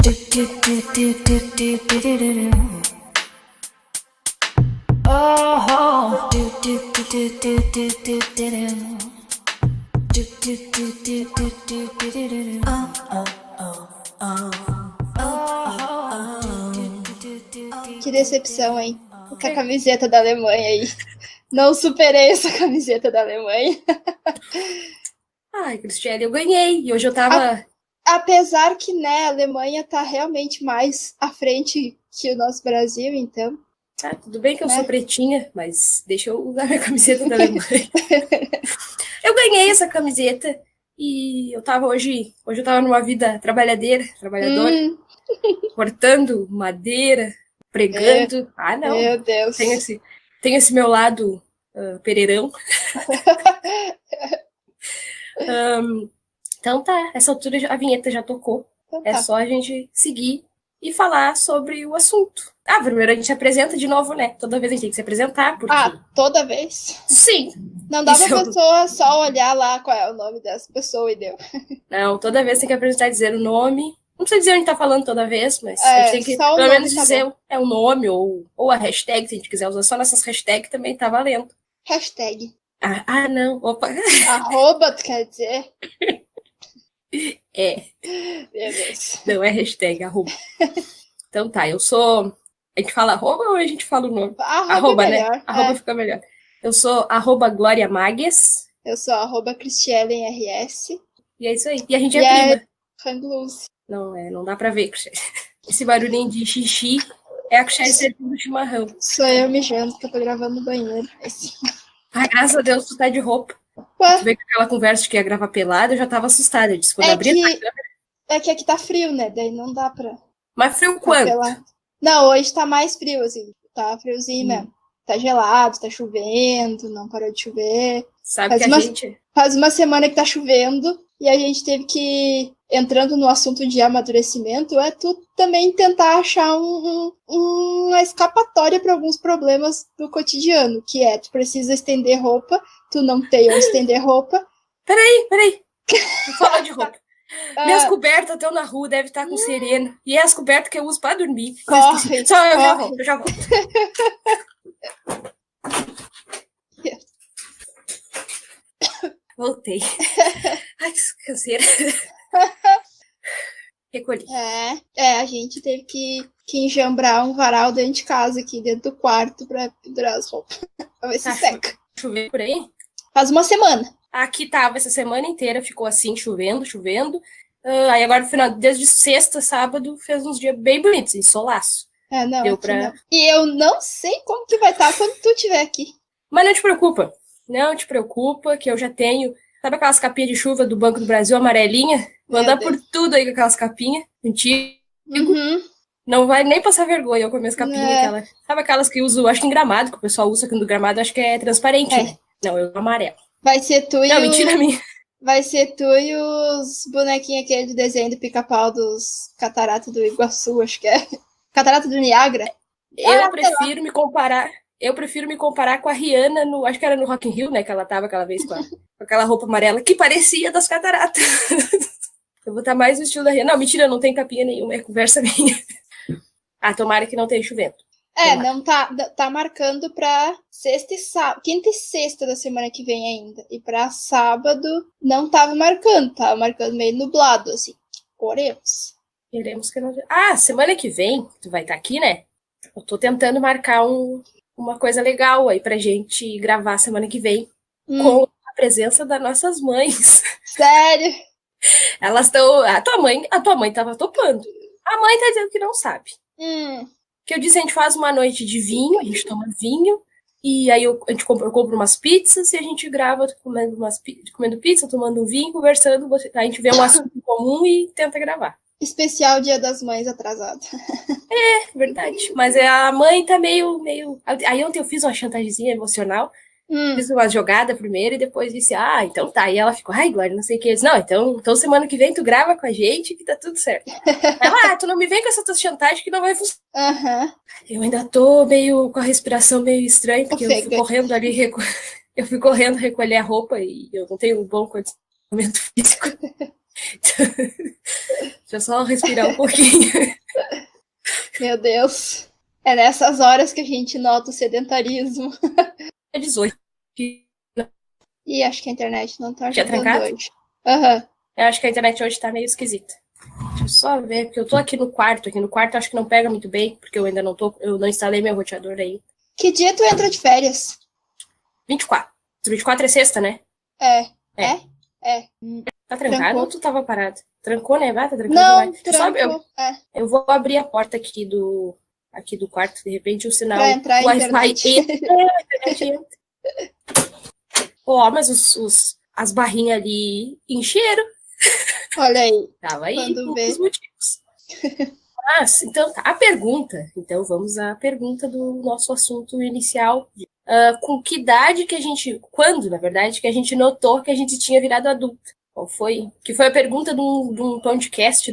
Que decepção, hein? Com a camiseta da Alemanha aí. Não superei essa camiseta da Alemanha. Ai, Cristiane, eu ganhei. E hoje eu tava... Apesar que, né, a Alemanha tá realmente mais à frente que o nosso Brasil, então... Ah, tudo bem que eu sou pretinha, mas deixa eu usar minha camiseta da Alemanha. Eu ganhei essa camiseta e eu tava hoje eu tava numa vida trabalhadora, cortando madeira, pregando. Ah, não. Meu Deus. Tem esse meu lado pereirão. Então tá, essa altura a vinheta já tocou. Então, é só a gente seguir e falar sobre o assunto. Ah, primeiro a gente apresenta de novo, né? Toda vez a gente tem que se apresentar. Porque... Ah, toda vez? Sim. Não dá pra pessoa só olhar lá qual é o nome dessa pessoa e deu. Não, toda vez tem que apresentar e dizer o nome. Não precisa dizer onde tá falando toda vez, mas a gente tem que pelo menos dizer o nome ou a hashtag, se a gente quiser usar só nessas hashtags, também tá valendo. Hashtag. Ah, não. Opa. Arroba, tu quer dizer? É. Meu Deus. Não é hashtag, arroba. Então tá, eu sou... A gente fala arroba ou a gente fala o nome? Arroba né? Arroba fica melhor. Eu sou arroba Glória Magues. Eu sou arroba Cristielen RS. E é isso aí. E a gente é prima. Hang-loose. Não dá pra ver, Cristiane. Esse barulhinho de xixi é a Cristiane servindo do chimarrão. Sou eu mijando, que eu tô gravando no banheiro. Ah, graças a Deus, tu tá de roupa. Ué? Tu veio com aquela conversa de que ia gravar pelada, eu já tava assustada. Eu disse, quando abrir a câmera... É que aqui tá frio, né? Daí não dá pra... Mas frio quanto? Não, hoje tá mais frio, assim. Tá friozinho mesmo. Tá gelado, tá chovendo, não parou de chover. Sabe que a gente... Faz uma semana que tá chovendo e a gente teve que, entrando no assunto de amadurecimento, tu também tentar achar uma escapatória para alguns problemas do cotidiano, que é, tu precisa estender roupa, tu não tem onde estender roupa. Peraí. Vou falar de roupa. Minhas cobertas estão na rua, deve estar com sereno. E é as cobertas que eu uso pra dormir. Corre, Só eu já volto. Voltei. Ai, que canseira. Recolhi. A gente teve que enjambrar um varal dentro de casa aqui, dentro do quarto, pra pendurar as roupas. Pra ver se seca. Choveu por aí? Faz uma semana. Aqui tava essa semana inteira, ficou assim, chovendo. Aí agora, no final, desde sexta, sábado, fez uns dias bem bonitos, ensolaço. Não, não. E eu não sei como que vai estar quando tu estiver aqui. Mas não te preocupa, que eu já tenho... Sabe aquelas capinhas de chuva do Banco do Brasil, amarelinha? Vou andar por tudo aí com aquelas capinhas. Mentira. Não vai nem passar vergonha eu com minhas capinhas. Sabe aquelas que uso, acho que em Gramado, que o pessoal usa, que no Gramado acho que é transparente. Né? Não, eu amarelo. Vai ser tu e Não, mentira minha. Vai ser tu e os bonequinhos aquele do desenho do pica-pau dos Cataratas do Iguaçu, acho que é. Catarata do Niágara. Eu prefiro me comparar com a Rihanna, acho que era no Rock in Rio, né, que ela tava aquela vez com aquela roupa amarela, que parecia das cataratas. Eu vou estar mais no estilo da Rihanna. Não, mentira, não tem capinha nenhuma, é conversa minha. Tomara que não tenha chovendo. Não tá marcando pra sexta e sábado, quinta e sexta da semana que vem ainda. E pra sábado não tava marcando meio nublado, assim. Oremos. Queremos que não... semana que vem, tu vai estar aqui, né? Eu tô tentando marcar uma coisa legal aí pra gente gravar semana que vem com a presença das nossas mães. Sério? Elas estão... A tua mãe tava topando. A mãe tá dizendo que não sabe. Que eu disse, a gente faz uma noite de vinho, a gente toma vinho, e aí eu compro umas pizzas e a gente grava comendo pizza, tomando um vinho, conversando, a gente vê um assunto em comum e tenta gravar. Especial Dia das Mães atrasado. É, verdade. Mas a mãe tá meio... Aí ontem eu fiz uma chantagemzinha emocional, fiz uma jogada primeiro e depois disse, então tá. E ela ficou, Glória, não sei o que. Eu disse, não, então semana que vem tu grava com a gente que tá tudo certo. Ela, tu não me vem com essa tua chantagem que não vai funcionar. Eu ainda tô meio com a respiração meio estranha, porque eu fui correndo ali, recolher a roupa e eu não tenho um bom condicionamento físico. Deixa eu só respirar um pouquinho. Meu Deus. É nessas horas que a gente nota o sedentarismo. É 18. E acho que a internet não tá Tinha ajudando trancado? hoje. Aham. Eu acho que a internet hoje tá meio esquisita. Deixa eu só ver, porque eu tô aqui no quarto. Aqui no quarto acho que não pega muito bem, porque eu não instalei meu roteador aí. Que dia tu entra de férias? 24. 24 é sexta, né? É. É. É. Tá trancado Trancou? ou tu tava parado? Trancou, né? Vai, tá trancado Não, demais. trancou. Eu vou abrir a porta aqui do quarto, de repente o sinal Pra entrar a Wi-Fi internet. entra. Ó, mas as barrinhas ali encheram. Olha aí. Tava aí Quando os vê. motivos. Mas, então, tá. A pergunta. Então, vamos à pergunta do nosso assunto inicial. Com que idade que a gente... Quando, na verdade, que a gente notou que a gente tinha virado adulta? Qual foi? Que foi a pergunta de um podcast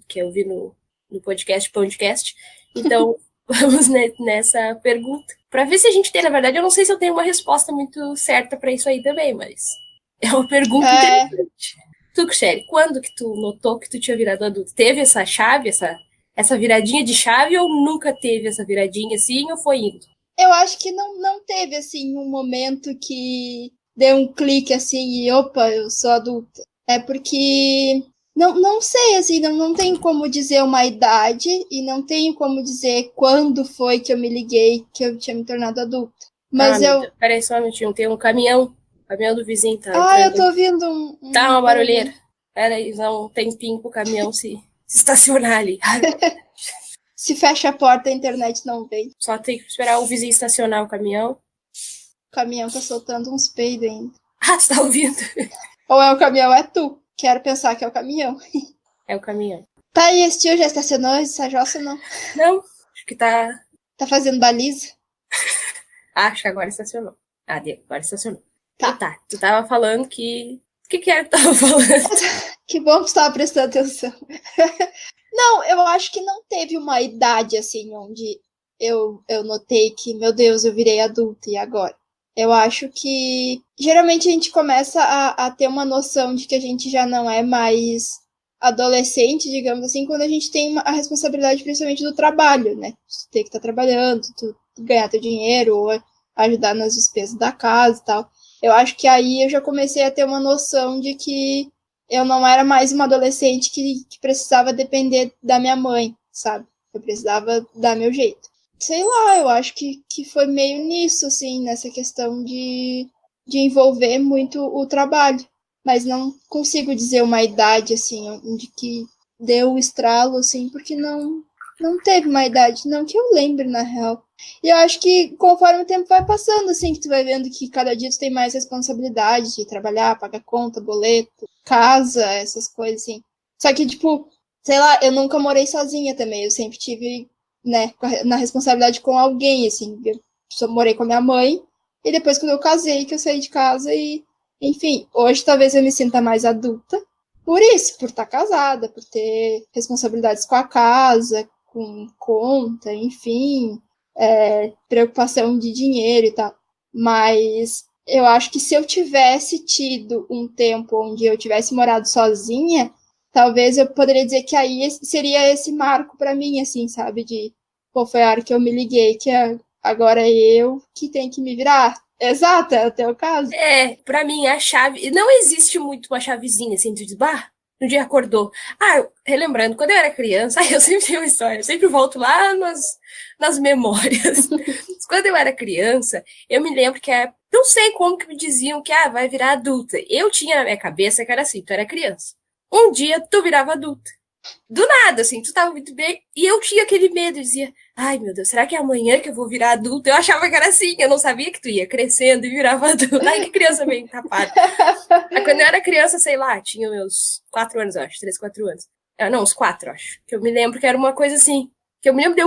que eu vi no podcast. Então, vamos nessa pergunta. Pra ver se a gente tem, na verdade, eu não sei se eu tenho uma resposta muito certa pra isso aí também, mas é uma pergunta interessante. Tu, Sherry, quando que tu notou que tu tinha virado adulto? Teve essa chave, essa viradinha de chave, ou nunca teve essa viradinha assim, ou foi indo? Eu acho que não teve, assim, um momento que deu um clique, assim, e opa, eu sou adulta. É porque... Não sei, assim, não tenho como dizer uma idade e não tenho como dizer quando foi que eu me liguei que eu tinha me tornado adulta. Mas Meu eu... Deus. Peraí só um minutinho, tem um caminhão. O caminhão do vizinho tá eu entrando. tô ouvindo Tá uma barulheira. barulhinho. Peraí, dá um tempinho pro caminhão se estacionar ali. Se fecha a porta, a internet não vem. Só tem que esperar o vizinho estacionar o caminhão. O caminhão tá soltando uns peidos ainda. Ah, tu tá ouvindo? Ou é o caminhão, é tu. Quero pensar que é o caminhão. É o caminhão. Tá, e esse tio já estacionou? Essa jossa não? Não, acho que tá... Tá fazendo baliza? Acho que agora estacionou. Ah, deu, agora estacionou. Tá. Então tá, tu tava falando que... O que era que tu tava falando? Que bom que tu tava prestando atenção. Não, eu acho que não teve uma idade, assim, onde eu notei que, meu Deus, eu virei adulta, e agora? Eu acho que geralmente a gente começa a ter uma noção de que a gente já não é mais adolescente, digamos assim, quando a gente tem a responsabilidade principalmente do trabalho, né? Tu ter que estar trabalhando, tu ganhar teu dinheiro, ou ajudar nas despesas da casa e tal. Eu acho que aí eu já comecei a ter uma noção de que eu não era mais uma adolescente que precisava depender da minha mãe, sabe? Eu precisava dar meu jeito. Sei lá, eu acho que foi meio nisso, assim, nessa questão de envolver muito o trabalho. Mas não consigo dizer uma idade, assim, de que deu o estralo, assim, porque não teve uma idade, não que eu lembre, na real. E eu acho que conforme o tempo vai passando, assim, que tu vai vendo que cada dia tu tem mais responsabilidade de trabalhar, pagar conta, boleto, casa, essas coisas, assim. Só que, tipo, sei lá, eu nunca morei sozinha também. Eu sempre tive, né, na responsabilidade com alguém, assim. Eu só morei com a minha mãe, e depois quando eu casei, que eu saí de casa e... Enfim, hoje talvez eu me sinta mais adulta por isso, por estar casada, por ter responsabilidades com a casa, com conta, enfim, preocupação de dinheiro e tal. Mas eu acho que se eu tivesse tido um tempo onde eu tivesse morado sozinha, talvez eu poderia dizer que aí seria esse marco para mim, assim, sabe? De, pô, foi a hora que eu me liguei que agora é eu que tenho que me virar. Exato, é o teu caso. Pra mim, a chave... Não existe muito uma chavezinha, assim, tu diz, bah, no dia acordou. Relembrando, quando eu era criança, eu sempre tenho uma história, eu sempre volto lá nas memórias. Quando eu era criança, eu me lembro que não sei como que me diziam que, vai virar adulta. Eu tinha na minha cabeça que era assim, tu era criança. Um dia tu virava adulta. Do nada, assim, tu tava muito bem. E eu tinha aquele medo, eu dizia, ai meu Deus, será que é amanhã que eu vou virar adulta? Eu achava que era assim, eu não sabia que tu ia crescendo e virava adulta. Ai, que criança meio tapada. Mas quando eu era criança, sei lá, tinha meus 4 anos, eu acho, 3, 4 anos. Não, uns 4, acho. Que eu me lembro que era uma coisa assim, que eu me lembro de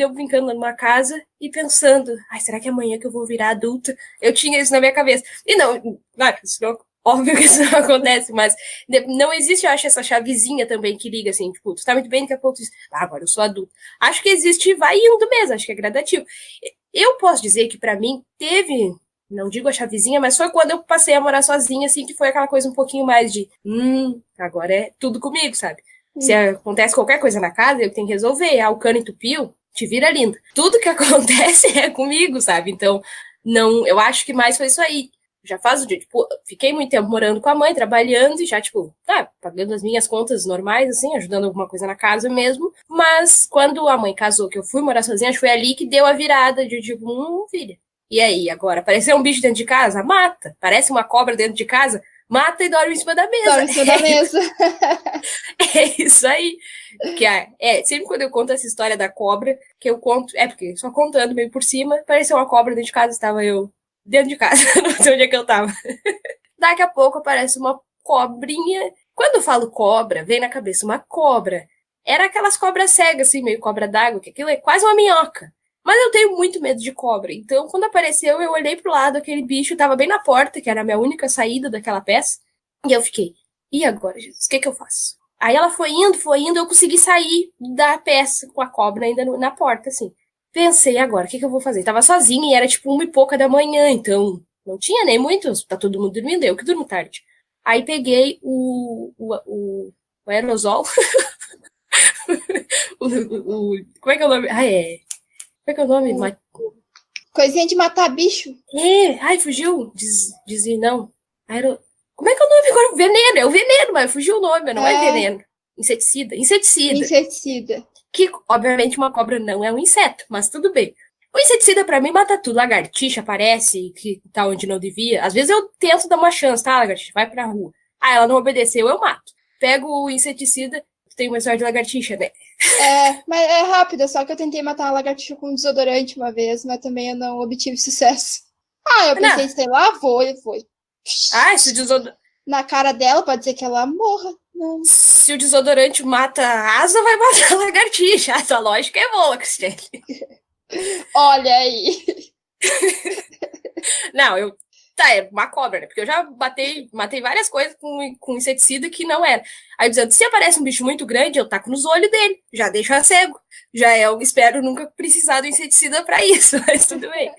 eu brincando, numa casa e pensando, ai, será que é amanhã que eu vou virar adulta? Eu tinha isso na minha cabeça. E não, isso não, óbvio que isso não acontece, mas não existe, eu acho, essa chavezinha também que liga, assim, tipo, tu tá muito bem, daqui a pouco tu diz, agora eu sou adulto. Acho que existe e vai indo mesmo, acho que é gradativo. Eu posso dizer que pra mim teve não digo a chavezinha, mas foi quando eu passei a morar sozinha, assim, que foi aquela coisa um pouquinho mais de, agora é tudo comigo, sabe? Se acontece qualquer coisa na casa, eu tenho que resolver. O cano entupiu, te vira linda. Tudo que acontece é comigo, sabe? Então, não, eu acho que mais foi isso aí. Já faz o dia, tipo, fiquei muito tempo morando com a mãe, trabalhando e já, tipo, pagando as minhas contas normais, assim, ajudando alguma coisa na casa mesmo. Mas quando a mãe casou, que eu fui morar sozinha, acho que foi ali que deu a virada de, tipo, filha. E aí, agora, apareceu um bicho dentro de casa? Mata. Parece uma cobra dentro de casa? Mata e dorme em cima da mesa. Dorme em cima da mesa. É isso aí. Que sempre quando eu conto essa história da cobra, que eu conto, porque só contando meio por cima, apareceu uma cobra dentro de casa, estava eu dentro de casa, não sei onde é que eu tava. Daqui a pouco aparece uma cobrinha. Quando eu falo cobra, vem na cabeça uma cobra. Era aquelas cobras cegas, assim, meio cobra d'água, que aquilo é quase uma minhoca. Mas eu tenho muito medo de cobra. Então, quando apareceu, eu olhei pro lado, aquele bicho tava bem na porta, que era a minha única saída daquela peça. E eu fiquei, e agora, Jesus? O que eu faço? Aí ela foi indo, eu consegui sair da peça com a cobra ainda na porta, assim. Pensei, agora, o que eu vou fazer? Tava sozinha e era tipo 1h pouca da manhã, então não tinha nem muitos, tá todo mundo dormindo, eu que durmo tarde. Aí peguei o aerosol. Como é que é o nome? Como é que é o nome? Coisinha de matar bicho. Fugiu. Dizer não. Como é que é o nome agora? Veneno, é o veneno, mas fugiu o nome, não é veneno. Inseticida. Que, obviamente, uma cobra não é um inseto, mas tudo bem. O inseticida, pra mim, mata tudo. Lagartixa aparece, que tá onde não devia. Às vezes eu tento dar uma chance, tá, lagartixa? Vai pra rua. Ela não obedeceu, eu mato. Pego o inseticida, tem uma história de lagartixa, né? Mas é rápido, só que eu tentei matar uma lagartixa com desodorante uma vez, mas também eu não obtive sucesso. Eu pensei, sei lá, vou. Esse desodorante... Na cara dela, pode ser que ela morra. Não. Se o desodorante mata a asa, vai matar a lagartixa. Essa lógica é boa, Cristiane. Olha aí. Não, é uma cobra, né? Porque eu já matei várias coisas com inseticida que não era. Aí dizendo, se aparece um bicho muito grande, eu taco nos olhos dele. Já deixo a cego. Eu espero nunca precisar do inseticida pra isso, mas tudo bem.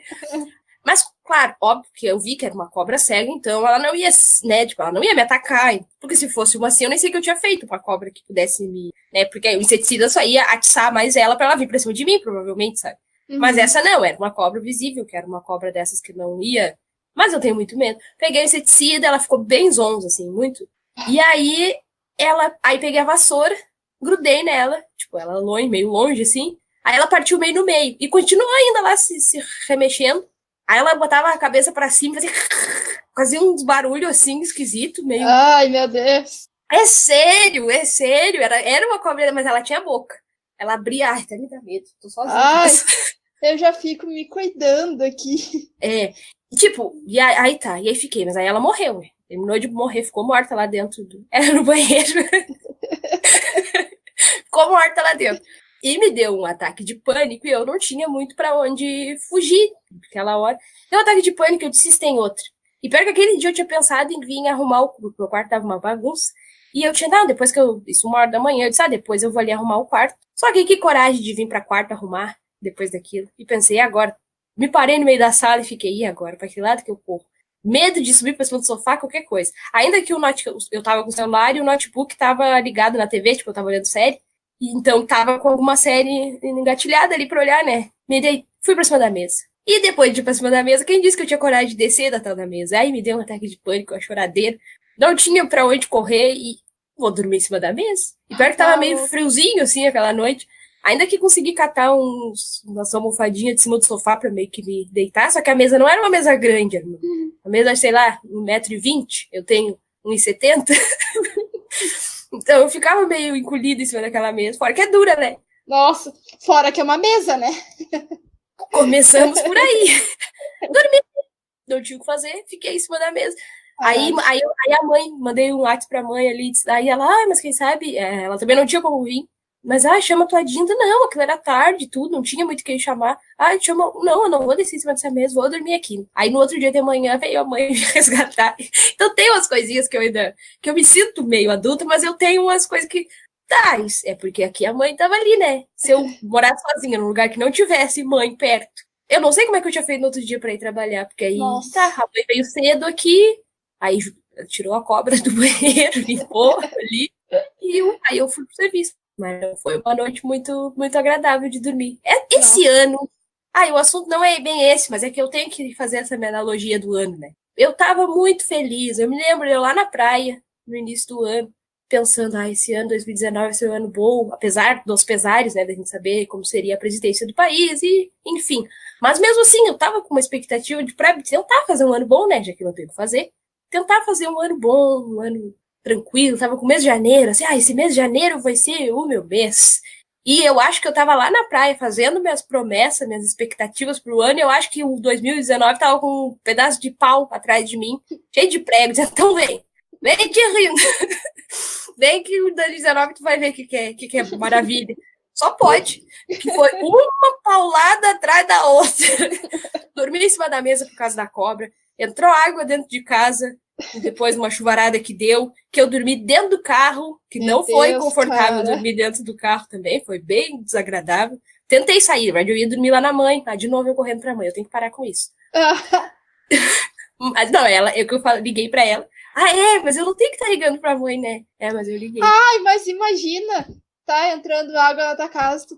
Mas, claro, óbvio que eu vi que era uma cobra cega, então ela não ia, né, ela não ia me atacar. Porque se fosse uma assim, eu nem sei o que eu tinha feito pra cobra que pudesse me, né, porque o inseticida só ia atiçar mais ela pra ela vir pra cima de mim, provavelmente, sabe? Mas essa não, era uma cobra visível, que era uma cobra dessas que não ia. Mas eu tenho muito medo. Peguei o inseticida, ela ficou bem zonza, assim, muito. E aí, aí peguei a vassoura, grudei nela, tipo, ela meio longe, assim. Aí ela partiu meio no meio. E continuou ainda lá se remexendo. Aí ela botava a cabeça pra cima, fazia uns barulhos, assim, esquisito, meio... Ai, meu Deus. É sério. Era uma cobra, mas ela tinha boca. Ela abria... até me dá medo, tô sozinha. Eu já fico me cuidando aqui. Tipo, e aí tá, e aí fiquei, mas aí ela morreu, né? Terminou de morrer, ficou morta lá dentro. Era no banheiro. Ficou morta lá dentro. E me deu um ataque de pânico e eu não tinha muito pra onde fugir. Naquela hora. Deu um ataque de pânico, eu disse, tem outro. E pior que aquele dia eu tinha pensado em vir arrumar o meu quarto, tava uma bagunça. E eu tinha, depois que isso 1h da manhã, eu disse, depois eu vou ali arrumar o quarto. Só que coragem de vir pra quarto arrumar depois daquilo. E pensei, e agora? Me parei no meio da sala e fiquei, e agora? Pra que lado que eu corro? Medo de subir pra cima do sofá, qualquer coisa. Ainda que eu tava com o celular e o notebook tava ligado na TV, tipo, eu tava olhando série. Então tava com alguma série engatilhada ali pra olhar, né? Fui pra cima da mesa. E depois de ir pra cima da mesa, quem disse que eu tinha coragem de descer da tal da mesa? Aí me deu um ataque de pânico, uma choradeira. Não tinha pra onde correr e vou dormir em cima da mesa. E pior que tava meio friozinho, assim, aquela noite. Ainda que consegui catar umas almofadinhas de cima do sofá pra meio que me deitar, só que a mesa não era uma mesa grande, irmão. A mesa, sei lá, 1,20 m, eu tenho 1,70 m. Então eu ficava meio encolhida em cima daquela mesa, fora que é dura, né? Nossa, fora que é uma mesa, né? Começamos por aí. Dormi, não tinha o que fazer, fiquei em cima da mesa. Aí a mãe, mandei um WhatsApp pra mãe ali, aí ela, mas quem sabe, ela também não tinha como vir. Mas, chama tua Dinda. Não, aquilo era tarde, tudo, não tinha muito quem chamar. Chama, não, eu não vou descer em cima dessa mesa, vou dormir aqui. Aí no outro dia de manhã veio a mãe me resgatar. Então tem umas coisinhas que eu me sinto meio adulta, mas eu tenho umas coisas que, é porque aqui a mãe tava ali, né? Se eu morar sozinha num lugar que não tivesse mãe perto, Eu não sei como é que eu tinha feito no outro dia pra ir trabalhar, porque aí, Nossa. tá, a mãe veio cedo aqui, aí tirou a cobra do banheiro, limpou ali, e aí eu fui pro serviço. Mas foi uma noite muito, muito agradável de dormir. Esse ano. O assunto não é bem esse, mas é que eu tenho que fazer essa minha analogia do ano, né? Eu tava muito feliz. Eu me lembro eu lá na praia, no início do ano, pensando, esse ano, 2019, vai ser um ano bom, apesar dos pesares, né, da gente saber como seria a presidência do país, e enfim. Mas mesmo assim, eu tava com uma expectativa de tentar fazer um ano bom, né, já que não tenho o que fazer. Tentar fazer um ano bom, um ano tranquilo. Tava com o mês de janeiro, assim, esse mês de janeiro vai ser o meu mês. E eu acho que eu tava lá na praia fazendo minhas promessas, minhas expectativas pro ano. E eu acho que o 2019 tava com um pedaço de pau atrás de mim, cheio de pregos. Então vem te rindo. Vem que o 2019 tu vai ver o que é maravilha. Só pode. Que foi uma paulada atrás da outra. Dormi em cima da mesa por causa da cobra. Entrou água dentro de casa. Depois uma chuvarada que deu, que eu dormi dentro do carro, que Meu não foi Deus, confortável cara. dormir dentro do carro também, foi bem desagradável. Tentei sair, mas eu ia dormir lá na mãe, de novo eu correndo pra mãe, eu tenho que parar com isso. Mas não, liguei pra ela. Mas eu não tenho que estar ligando pra mãe, né? Mas eu liguei. Mas imagina, tá entrando água na tua casa, tu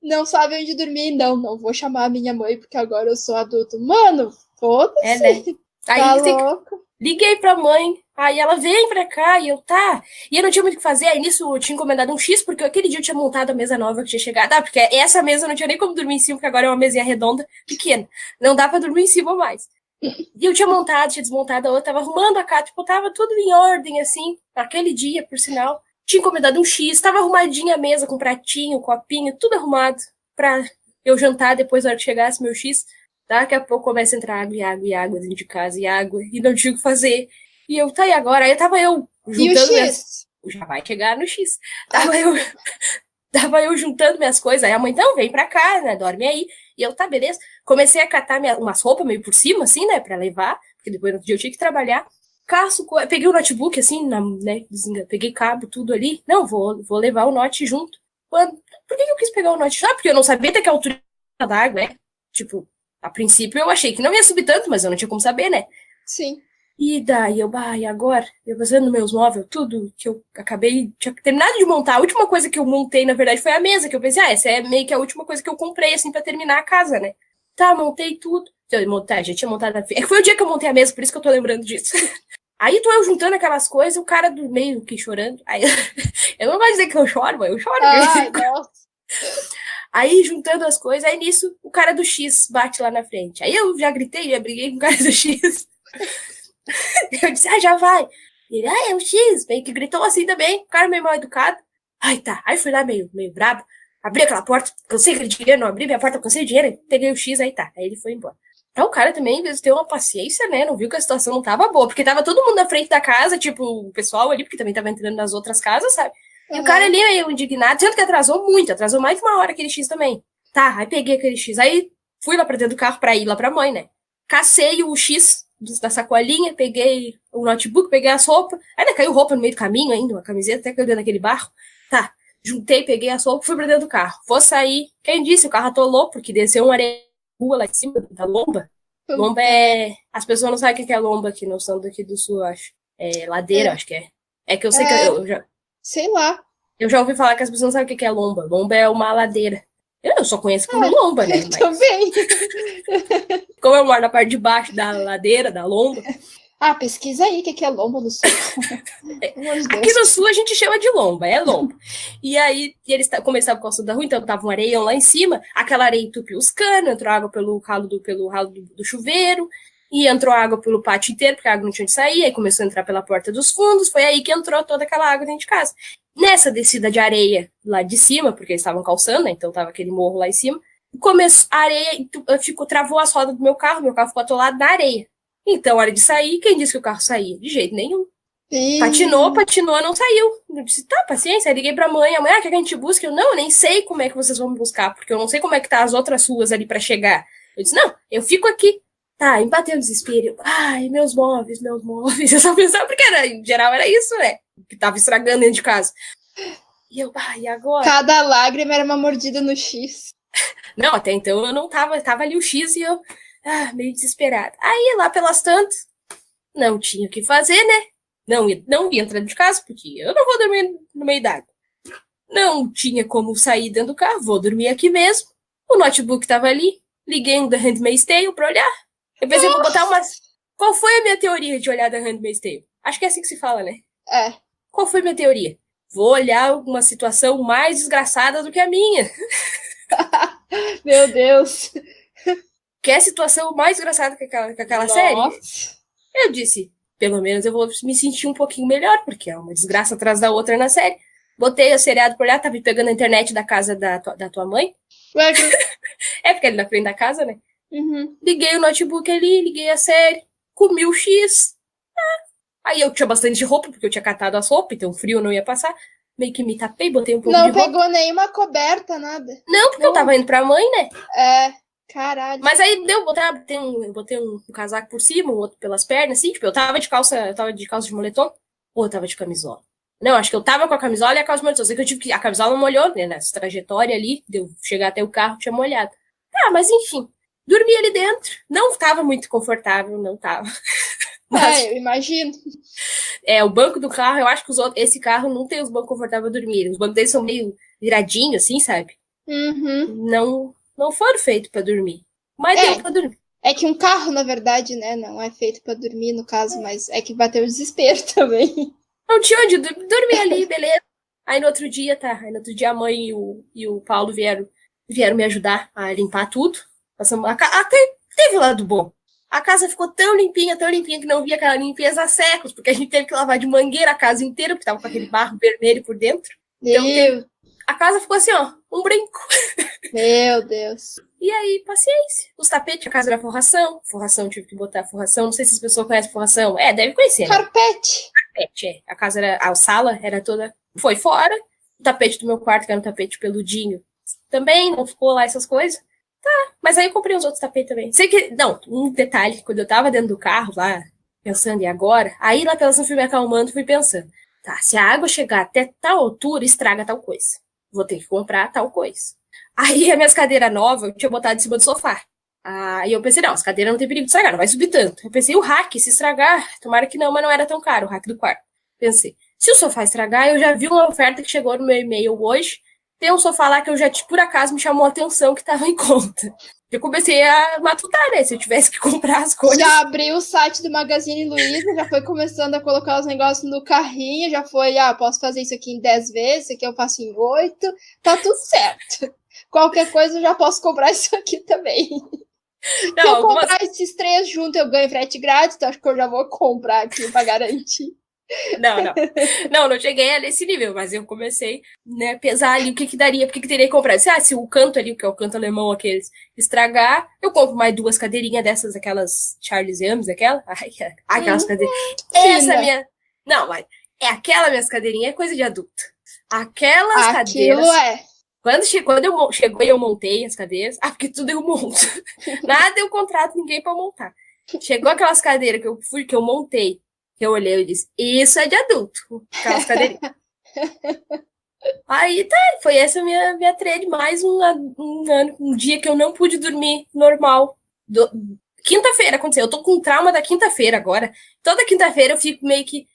não sabe onde dormir. Não vou chamar a minha mãe, porque agora eu sou adulto. Mano, foda-se. Né? Aí Tá louco. Liguei pra mãe, aí ela vem pra cá, e eu, tá. E eu não tinha muito o que fazer, aí nisso eu tinha encomendado um X, porque aquele dia eu tinha montado a mesa nova que tinha chegado. Porque essa mesa não tinha nem como dormir em cima, porque agora é uma mesinha redonda, pequena. Não dá pra dormir em cima mais. E eu tinha desmontado a outra, tava arrumando a casa, tava tudo em ordem, assim, aquele dia, por sinal. Tinha encomendado um X, tava arrumadinha a mesa, com pratinho, copinho, tudo arrumado pra eu jantar depois da hora que chegasse meu X. Daqui a pouco começa a entrar água e água dentro de casa, e água, e não tinha o que fazer. E eu, e agora? Aí tava eu juntando... E o X? Já vai chegar no X. Tava eu juntando minhas coisas, aí a mãe, então, vem pra cá, né, dorme aí. E eu, tá, beleza. Comecei a catar umas roupas meio por cima, assim, né, pra levar, porque depois no outro dia eu tinha que trabalhar. Peguei o notebook, assim, né, peguei cabo, tudo ali. Não, vou levar o note junto. Por que eu quis pegar o note? Porque eu não sabia até que a altura da água, né? Tipo, a princípio eu achei que não ia subir tanto, mas eu não tinha como saber, né? Sim. E daí e agora? Eu fazendo meus móveis, tudo que eu tinha terminado de montar. A última coisa que eu montei, na verdade, foi a mesa, que eu pensei, essa é meio que a última coisa que eu comprei, assim, pra terminar a casa, né? Tá, montei tudo. Já tinha montado foi o dia que eu montei a mesa, por isso que eu tô lembrando disso. Aí tô eu juntando aquelas coisas, o cara do meio que chorando. Aí eu não vou dizer que eu choro, mas eu choro. Ai, nossa. Aí, juntando as coisas, aí nisso, o cara do X bate lá na frente. Aí eu já gritei, já briguei com o cara do X. Eu disse, já vai. Ele, é o X, meio que gritou assim também, o cara meio mal educado. Tá. Aí fui lá meio brabo, abri aquela porta, cansei aquele dinheiro, não abri minha porta, cansei o dinheiro, peguei o X, aí tá. Aí ele foi embora. Então o cara também, às vezes, tem uma paciência, né? Não viu que a situação não tava boa, porque tava todo mundo na frente da casa, tipo, o pessoal ali, porque também tava entrando nas outras casas, sabe? E o cara ali meio indignado, sendo que atrasou muito, atrasou mais de uma hora aquele X também. Tá, aí peguei aquele X, aí fui lá pra dentro do carro pra ir lá pra mãe, né? Cacei o X da sacolinha, peguei o notebook, peguei as roupas, ainda caiu roupa no meio do caminho ainda, uma camiseta, até caiu dentro daquele barro. Tá, juntei, peguei as roupas, fui pra dentro do carro. Vou sair, quem disse? O carro atolou, porque desceu uma areia lá em cima da lomba. Lomba as pessoas não sabem o que é lomba aqui, não são daqui do sul, acho. É ladeira, acho que é. É que eu sei que eu já... Sei lá. Eu já ouvi falar que as pessoas não sabem o que é lomba. Lomba é uma ladeira. Eu só conheço por lomba, né? Mas... Também. Como eu moro na parte de baixo da ladeira, da lomba. Pesquisa aí o que é lomba no sul. Aqui no sul a gente chama de lomba, é lomba. E aí, começavam com o assunto da rua, então tava um areião lá em cima, aquela areia entupiu os canos, entrou água pelo ralo do chuveiro, e entrou água pelo pátio inteiro, porque a água não tinha de sair, aí começou a entrar pela porta dos fundos, foi aí que entrou toda aquela água dentro de casa. Nessa descida de areia lá de cima, porque eles estavam calçando, né, então tava aquele morro lá em cima, a areia travou as rodas do meu carro ficou atolado na areia. Então, a hora de sair, quem disse que o carro saía? De jeito nenhum. Patinou, não saiu. Eu disse, tá, paciência. Aí liguei pra mãe, a mãe, quer que a gente busque? Eu nem sei como é que vocês vão me buscar, porque eu não sei como é que tá as outras ruas ali pra chegar. Eu disse, não, eu fico aqui. Tá, embatei o desespero. Meus móveis. Eu só pensava, porque em geral era isso, né? Que tava estragando dentro de casa. E eu, e agora? Cada lágrima era uma mordida no X. Não, até então eu não tava ali o X e eu meio desesperada. Aí lá pelas tantas, não tinha o que fazer, né? Não ia entrar de casa, porque eu não vou dormir no meio d'água. Não tinha como sair dentro do carro, vou dormir aqui mesmo. O notebook tava ali, liguei no The Handmaid's Tale pra olhar. Eu pensei, vou botar umas... Qual foi a minha teoria de olhar The Handmaid's Tale? Acho que é assim que se fala, né? É. Qual foi a minha teoria? Vou olhar uma situação mais desgraçada do que a minha. Meu Deus. Quer situação mais desgraçada que aquela série? Eu disse, pelo menos eu vou me sentir um pouquinho melhor, porque é uma desgraça atrás da outra na série. Botei o seriado por lá, tava pegando a internet da casa da tua mãe. É, porque é ali na frente da casa, né? Uhum. Liguei o notebook ali, liguei a série, comi o X. Aí eu tinha bastante roupa, porque eu tinha catado as roupas, então o frio não ia passar. Meio que me tapei, botei um pouco de roupa. Não pegou nenhuma coberta, nada? Não, porque eu tava indo pra mãe, né? É, caralho. Mas aí deu, botei um casaco por cima, um outro pelas pernas, assim, tipo, eu tava de calça de moletom, ou eu tava de camisola. Não, acho que eu tava com a camisola e a calça de moletom. Sei que eu tive que... A camisola não molhou, né? Nessa trajetória ali, de eu chegar até o carro, tinha molhado. Mas enfim. Dormi ali dentro. Não tava muito confortável, não tava. Mas, eu imagino. O banco do carro, eu acho que esse carro não tem os bancos confortáveis pra dormir. Os bancos deles são meio viradinhos, assim, sabe? Uhum. Não foram feitos pra dormir. Mas deu pra dormir. É que um carro, na verdade, né, não é feito pra dormir, no caso, mas é que bateu o desespero também. Não tinha onde dormir ali, beleza. Aí no outro dia, a mãe e o Paulo vieram me ajudar a limpar tudo. Até teve lado bom. A casa ficou tão limpinha, que não via aquela limpeza há séculos, porque a gente teve que lavar de mangueira a casa inteira, porque tava com aquele barro vermelho por dentro. Então, a casa ficou assim, ó, um brinco. Meu Deus. E aí, paciência. Os tapetes, a casa era forração. Forração, tive que botar forração. Não sei se as pessoas conhecem forração. Deve conhecer, né? Carpete. A casa a sala era toda... Foi fora. O tapete do meu quarto, que era um tapete peludinho, também não ficou lá essas coisas. Tá, mas aí eu comprei os outros tapetes também. Sei que... Não, um detalhe. Quando eu tava dentro do carro lá, pensando, e agora? Aí lá pela fui me acalmando, fui pensando. Tá, se a água chegar até tal altura, estraga tal coisa. Vou ter que comprar tal coisa. Aí as minhas cadeiras novas, eu tinha botado em cima do sofá. Aí eu pensei, não, as cadeiras não tem perigo de estragar, não vai subir tanto. Eu pensei, o rack, se estragar, tomara que não, mas não era tão caro, o rack do quarto. Pensei, se o sofá estragar, eu já vi uma oferta que chegou no meu e-mail hoje. Tem um sofá lá que eu já, por acaso, me chamou a atenção que tava em conta. Eu comecei a matutar, né? Se eu tivesse que comprar as coisas. Já abriu o site do Magazine Luiza, já foi começando a colocar os negócios no carrinho, já foi, posso fazer isso aqui em 10 vezes, isso aqui eu faço em 8, tá tudo certo. Qualquer coisa eu já posso comprar isso aqui também. Não, se eu comprar esses 3 juntos, eu ganho frete grátis, então acho que eu já vou comprar aqui pra garantir. Não cheguei a nesse nível, mas eu comecei, né, pesar ali o que daria, porque que teria que comprar. Se o canto ali, que é o canto alemão, aqueles, estragar, eu compro mais 2 cadeirinhas dessas, aquelas Charles Ames, aquelas cadeirinhas. Essa minha... Não, mas é aquela minhas cadeirinhas, é coisa de adulto. Aquelas cadeiras... Quando chegou e eu montei as cadeiras, porque tudo eu monto. Nada eu contrato ninguém pra montar. Chegou aquelas cadeiras que eu montei, que eu olhei e disse, isso é de adulto. Aquelas cadeirinhas. Aí foi essa minha trade, mais um dia que eu não pude dormir normal. Quinta-feira aconteceu, eu tô com trauma da quinta-feira agora. Toda quinta-feira eu fico meio que,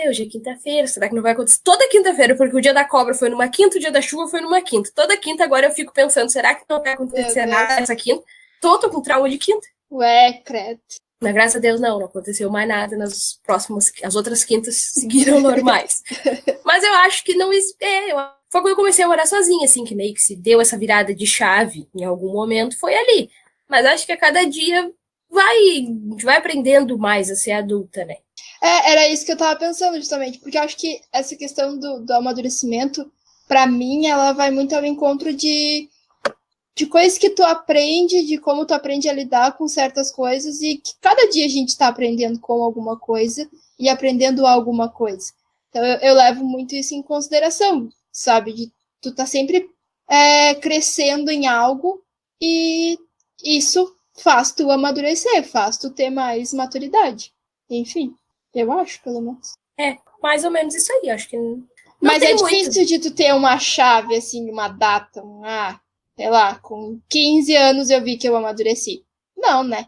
hoje é quinta-feira, será que não vai acontecer? Toda quinta-feira, porque o dia da cobra foi numa quinta, o dia da chuva foi numa quinta. Toda quinta agora eu fico pensando, será que não vai acontecer nada essa quinta? Tô com trauma de quinta. Ué, credo. Mas graças a Deus não aconteceu mais nada nas próximas, as outras quintas seguiram normais. Mas eu acho que não... Foi quando eu comecei a morar sozinha, assim, que meio que se deu essa virada de chave em algum momento, foi ali. Mas acho que a cada dia a gente vai aprendendo mais a ser adulta, né? Era isso que eu tava pensando, justamente, porque eu acho que essa questão do amadurecimento, pra mim, ela vai muito ao encontro de coisas que tu aprende, de como tu aprende a lidar com certas coisas, e que cada dia a gente tá aprendendo com alguma coisa e aprendendo alguma coisa. Então eu levo muito isso em consideração, sabe? De tu tá sempre crescendo em algo, e isso faz tu amadurecer, faz tu ter mais maturidade. Enfim, eu acho, pelo menos. Mais ou menos isso aí, acho que não mas tem difícil de tu ter uma chave, assim, uma data, sei lá, com 15 anos eu vi que eu amadureci. Não, né?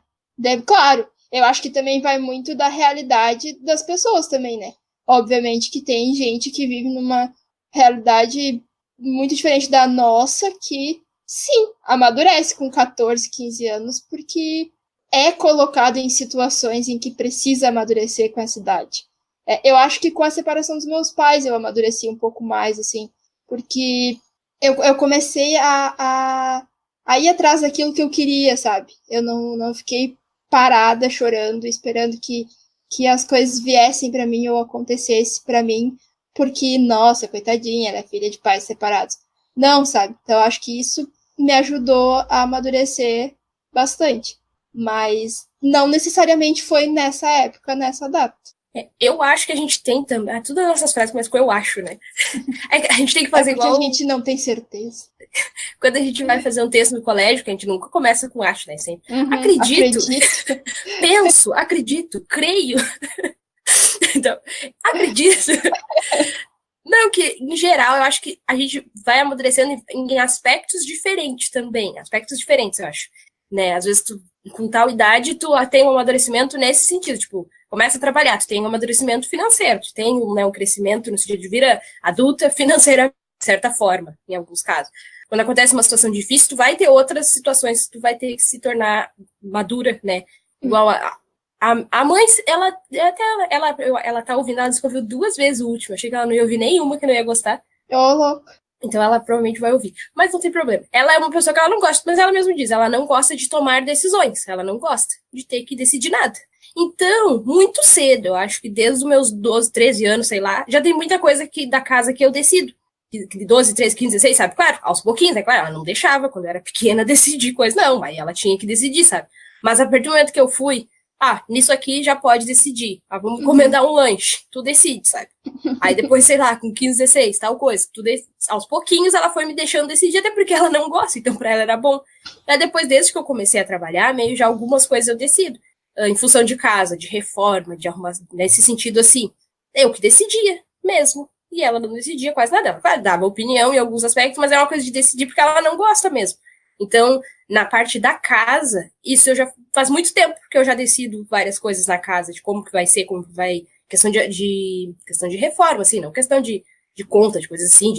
Claro, eu acho que também vai muito da realidade das pessoas também, né? Obviamente que tem gente que vive numa realidade muito diferente da nossa, que sim, amadurece com 14, 15 anos, porque é colocado em situações em que precisa amadurecer com essa idade. Eu acho que com a separação dos meus pais eu amadureci um pouco mais, assim, porque eu comecei a ir atrás daquilo que eu queria, sabe? Eu não fiquei parada chorando, esperando que as coisas viessem para mim ou acontecesse para mim, porque, nossa, coitadinha, ela é filha de pais separados. Não, sabe? Então, eu acho que isso me ajudou a amadurecer bastante. Mas não necessariamente foi nessa época, nessa data. Eu acho que a gente tem também. Todas as nossas frases começam com eu acho, né? A gente tem que fazer porque igual. A gente não tem certeza. Quando a gente vai fazer um texto no colégio, que a gente nunca começa com acho, né? Sempre. Acredito. Penso, acredito, creio. Então, acredito. Não, que em geral eu acho que a gente vai amadurecendo em aspectos diferentes também. Aspectos diferentes, eu acho. Né? Às vezes, com tal idade, tu tem um amadurecimento nesse sentido. Tipo, começa a trabalhar, tu tem um amadurecimento financeiro, tu tem um crescimento no sentido de vira adulta financeira, de certa forma, em alguns casos. Quando acontece uma situação difícil, tu vai ter outras situações que tu vai ter que se tornar madura, né? Igual a mãe, ela tá ouvindo, ela descobriu 2 vezes o último. Achei que ela não ia ouvir nenhuma, que não ia gostar. Louco. Então ela provavelmente vai ouvir. Mas não tem problema. Ela é uma pessoa que ela não gosta, mas ela mesma diz, ela não gosta de tomar decisões. Ela não gosta de ter que decidir nada. Então, muito cedo, eu acho que desde os meus 12, 13 anos, sei lá, já tem muita coisa da casa que eu decido. De 12, 13, 15, 16, sabe? Claro, aos pouquinhos, é claro, ela não deixava, quando eu era pequena, decidir coisas. Não, aí ela tinha que decidir, sabe? Mas a partir do momento que eu fui, nisso aqui já pode decidir. Vamos encomendar um lanche. Tu decide, sabe? Aí depois, sei lá, com 15, 16, tal coisa. Aos pouquinhos ela foi me deixando decidir, até porque ela não gosta, então pra ela era bom. Aí depois, desde que eu comecei a trabalhar, meio já algumas coisas eu decido. Em função de casa, de reforma, de arrumar, nesse sentido assim. Eu que decidia mesmo. E ela não decidia quase nada. Ela dava opinião em alguns aspectos, mas é uma coisa de decidir porque ela não gosta mesmo. Então, na parte da casa, isso eu já faz muito tempo que eu já decido várias coisas na casa, de como que vai ser, como que vai. Questão de reforma, assim, não questão de conta, de coisas assim,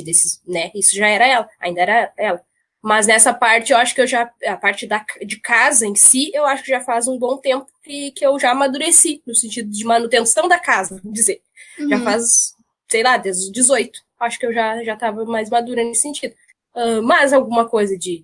né? Isso já era ela, ainda era ela. Mas nessa parte, eu acho que a parte de casa em si, eu acho que já faz um bom tempo que eu já amadureci, no sentido de manutenção da casa, vamos dizer. Já faz, sei lá, desde os 18. Acho que eu já tava mais madura nesse sentido. Mas alguma coisa de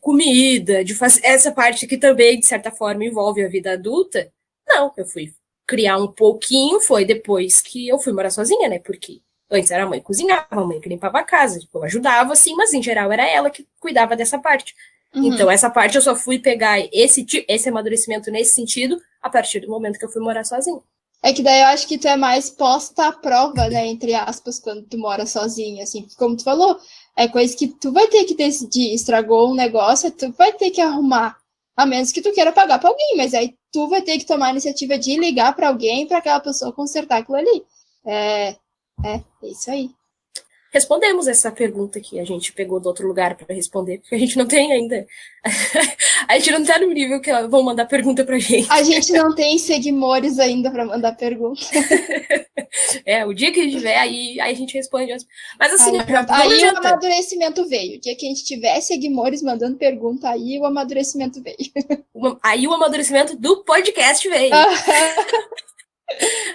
comida, de fazer essa parte que também, de certa forma, envolve a vida adulta, não, eu fui criar um pouquinho, foi depois que eu fui morar sozinha, né, porque antes era a mãe que cozinhava, a mãe que limpava a casa, tipo, eu ajudava, assim, mas em geral era ela que cuidava dessa parte. Então, essa parte eu só fui pegar esse amadurecimento nesse sentido a partir do momento que eu fui morar sozinha. É que daí eu acho que tu é mais posta à prova, né, entre aspas, quando tu mora sozinha, assim, como tu falou, é coisa que tu vai ter que decidir, estragou um negócio, tu vai ter que arrumar, a menos que tu queira pagar pra alguém, mas aí tu vai ter que tomar a iniciativa de ligar pra alguém pra aquela pessoa consertar aquilo ali. É isso aí. Respondemos essa pergunta que a gente pegou do outro lugar para responder, porque a gente não tem ainda. A gente não tá no nível que vão mandar pergunta pra gente. A gente não tem seguidores ainda para mandar pergunta. O dia que a gente tiver, aí a gente responde. Mas assim, aí o amadurecimento veio. O dia que a gente tiver seguidores mandando pergunta, aí o amadurecimento veio. Aí o amadurecimento do podcast veio.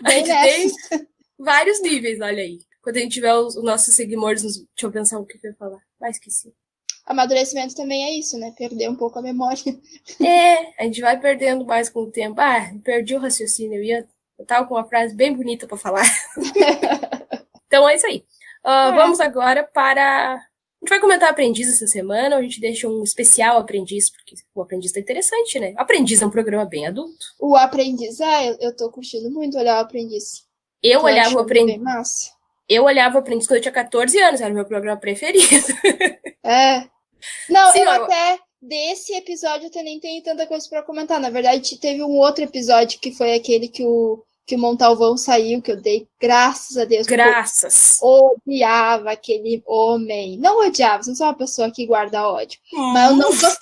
A gente tem vários níveis, olha aí. Quando a gente tiver os nossos seguidores, deixa eu pensar o que eu ia falar. Esqueci. Amadurecimento também é isso, né? Perder um pouco a memória. A gente vai perdendo mais com o tempo. Perdi o raciocínio. Eu tava com uma frase bem bonita para falar. Então é isso aí. Vamos agora para... A gente vai comentar Aprendiz essa semana, a gente deixa um especial Aprendiz, porque o Aprendiz tá interessante, né? Aprendiz é um programa bem adulto. O Aprendiz, eu tô curtindo muito olhar o Aprendiz. Eu olhava o Aprendiz. Eu olhava o Aprendiz quando eu tinha 14 anos, era o meu programa preferido. Não, sim, até desse episódio eu nem tenho tanta coisa pra comentar. Na verdade, teve um outro episódio que foi aquele que o que o Montalvão saiu, que eu dei graças a Deus. Graças. Eu odiava aquele homem. Não odiava, não sou uma pessoa que guarda ódio. Mas eu não gostava.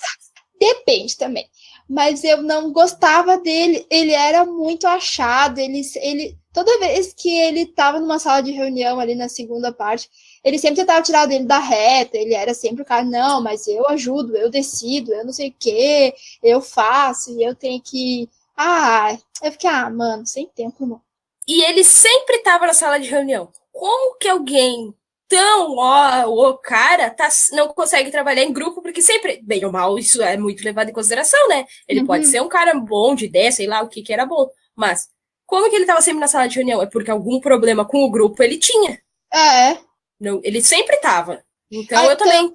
Depende também. Mas eu não gostava dele. Ele era muito achado. Ele toda vez que ele estava numa sala de reunião ali na segunda parte, ele sempre tentava tirar dele da reta. Ele era sempre o cara, não, mas eu ajudo, eu decido, eu não sei o quê, eu faço, e eu tenho que... eu fiquei, mano, sem tempo, irmão. E ele sempre estava na sala de reunião. Como que alguém tão, o cara não consegue trabalhar em grupo, porque sempre, bem ou mal, isso é muito levado em consideração, né? Ele pode ser um cara bom de ideia, sei lá o que era bom, mas como que ele estava sempre na sala de reunião? É porque algum problema com o grupo ele tinha. Não, ele sempre estava. Então eu também...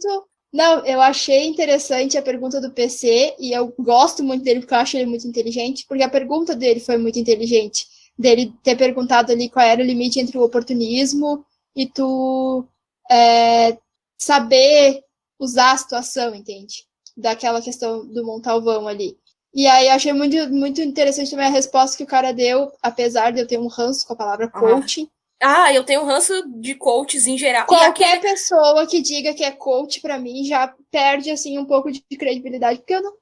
Não, eu achei interessante a pergunta do PC, e eu gosto muito dele porque eu acho ele muito inteligente, porque a pergunta dele foi muito inteligente, dele ter perguntado ali qual era o limite entre o oportunismo e tu saber usar a situação, entende? Daquela questão do Montalvão ali. E aí eu achei muito, muito interessante também a resposta que o cara deu, apesar de eu ter um ranço com a palavra coaching. Eu tenho um ranço de coaches em geral. Qualquer pessoa que diga que é coach, pra mim, já perde, assim, um pouco de credibilidade, porque eu não...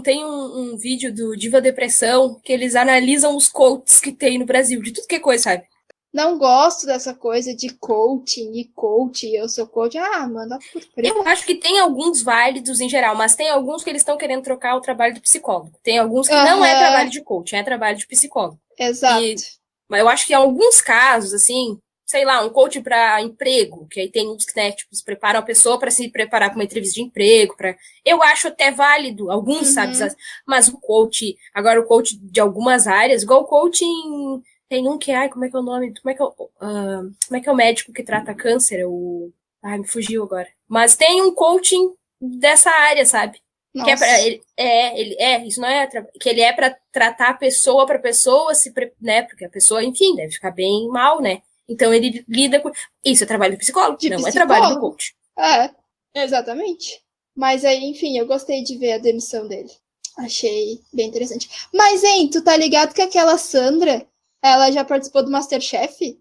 Tem um vídeo do Diva Depressão que eles analisam os coaches que tem no Brasil, de tudo que é coisa, sabe? Não gosto dessa coisa de coaching e coach, eu sou coach. Manda por frente. Eu acho que tem alguns válidos em geral, mas tem alguns que eles estão querendo trocar o trabalho do psicólogo. Tem alguns que não é trabalho de coach, é trabalho de psicólogo. Exato. Mas eu acho que em alguns casos, assim, sei lá, um coach para emprego, que aí tem uns que, né, tipo, preparam a pessoa para se preparar para uma entrevista de emprego, eu acho até válido, alguns, sabe, mas o coach de algumas áreas, igual o coaching, tem um que, como é que é o nome, como é que é o médico que trata câncer, me fugiu agora, mas tem um coaching dessa área, sabe? Nossa. Que é pra isso não é que ele é para tratar a pessoa para pessoa né, porque a pessoa, enfim, deve ficar bem mal, né? Então ele lida com isso, é trabalho do psicólogo, é trabalho do coach. Exatamente. Mas aí, enfim, eu gostei de ver a demissão dele. Achei bem interessante. Mas, hein, tu tá ligado que aquela Sandra, ela já participou do MasterChef?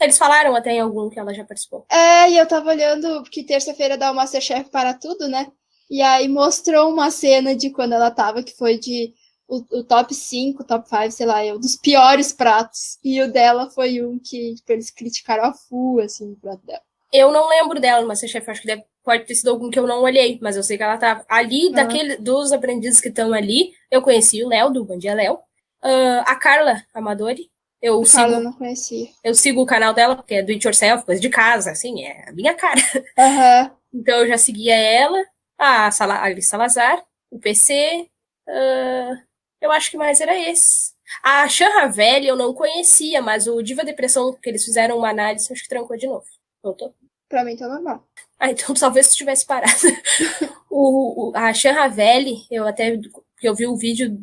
Eles falaram até em algum que ela já participou. E eu tava olhando, porque terça-feira dá o MasterChef para tudo, né? E aí mostrou uma cena de quando ela tava, que foi de o top 5, top 5, sei lá, dos piores pratos. E o dela foi um que tipo, eles criticaram a full, assim, o prato dela. Eu não lembro dela no MasterChef, acho que pode ter sido algum que eu não olhei, mas eu sei que ela tava ali, dos aprendizes que estão ali, eu conheci o Léo, do Bom Dia Léo, a Carla Amadori, Carla eu não conhecia. Eu sigo o canal dela, porque é do it yourself, coisa de casa, assim, é a minha cara. Então eu já seguia ela, a Alice Salazar, o PC, eu acho que mais era esse. A Chan Ravelli eu não conhecia, mas o Diva Depressão, que eles fizeram uma análise, acho que trancou de novo. Voltou? Pra mim tá normal. Então talvez tu tivesse parado. A Chan Ravelli, eu vi o vídeo...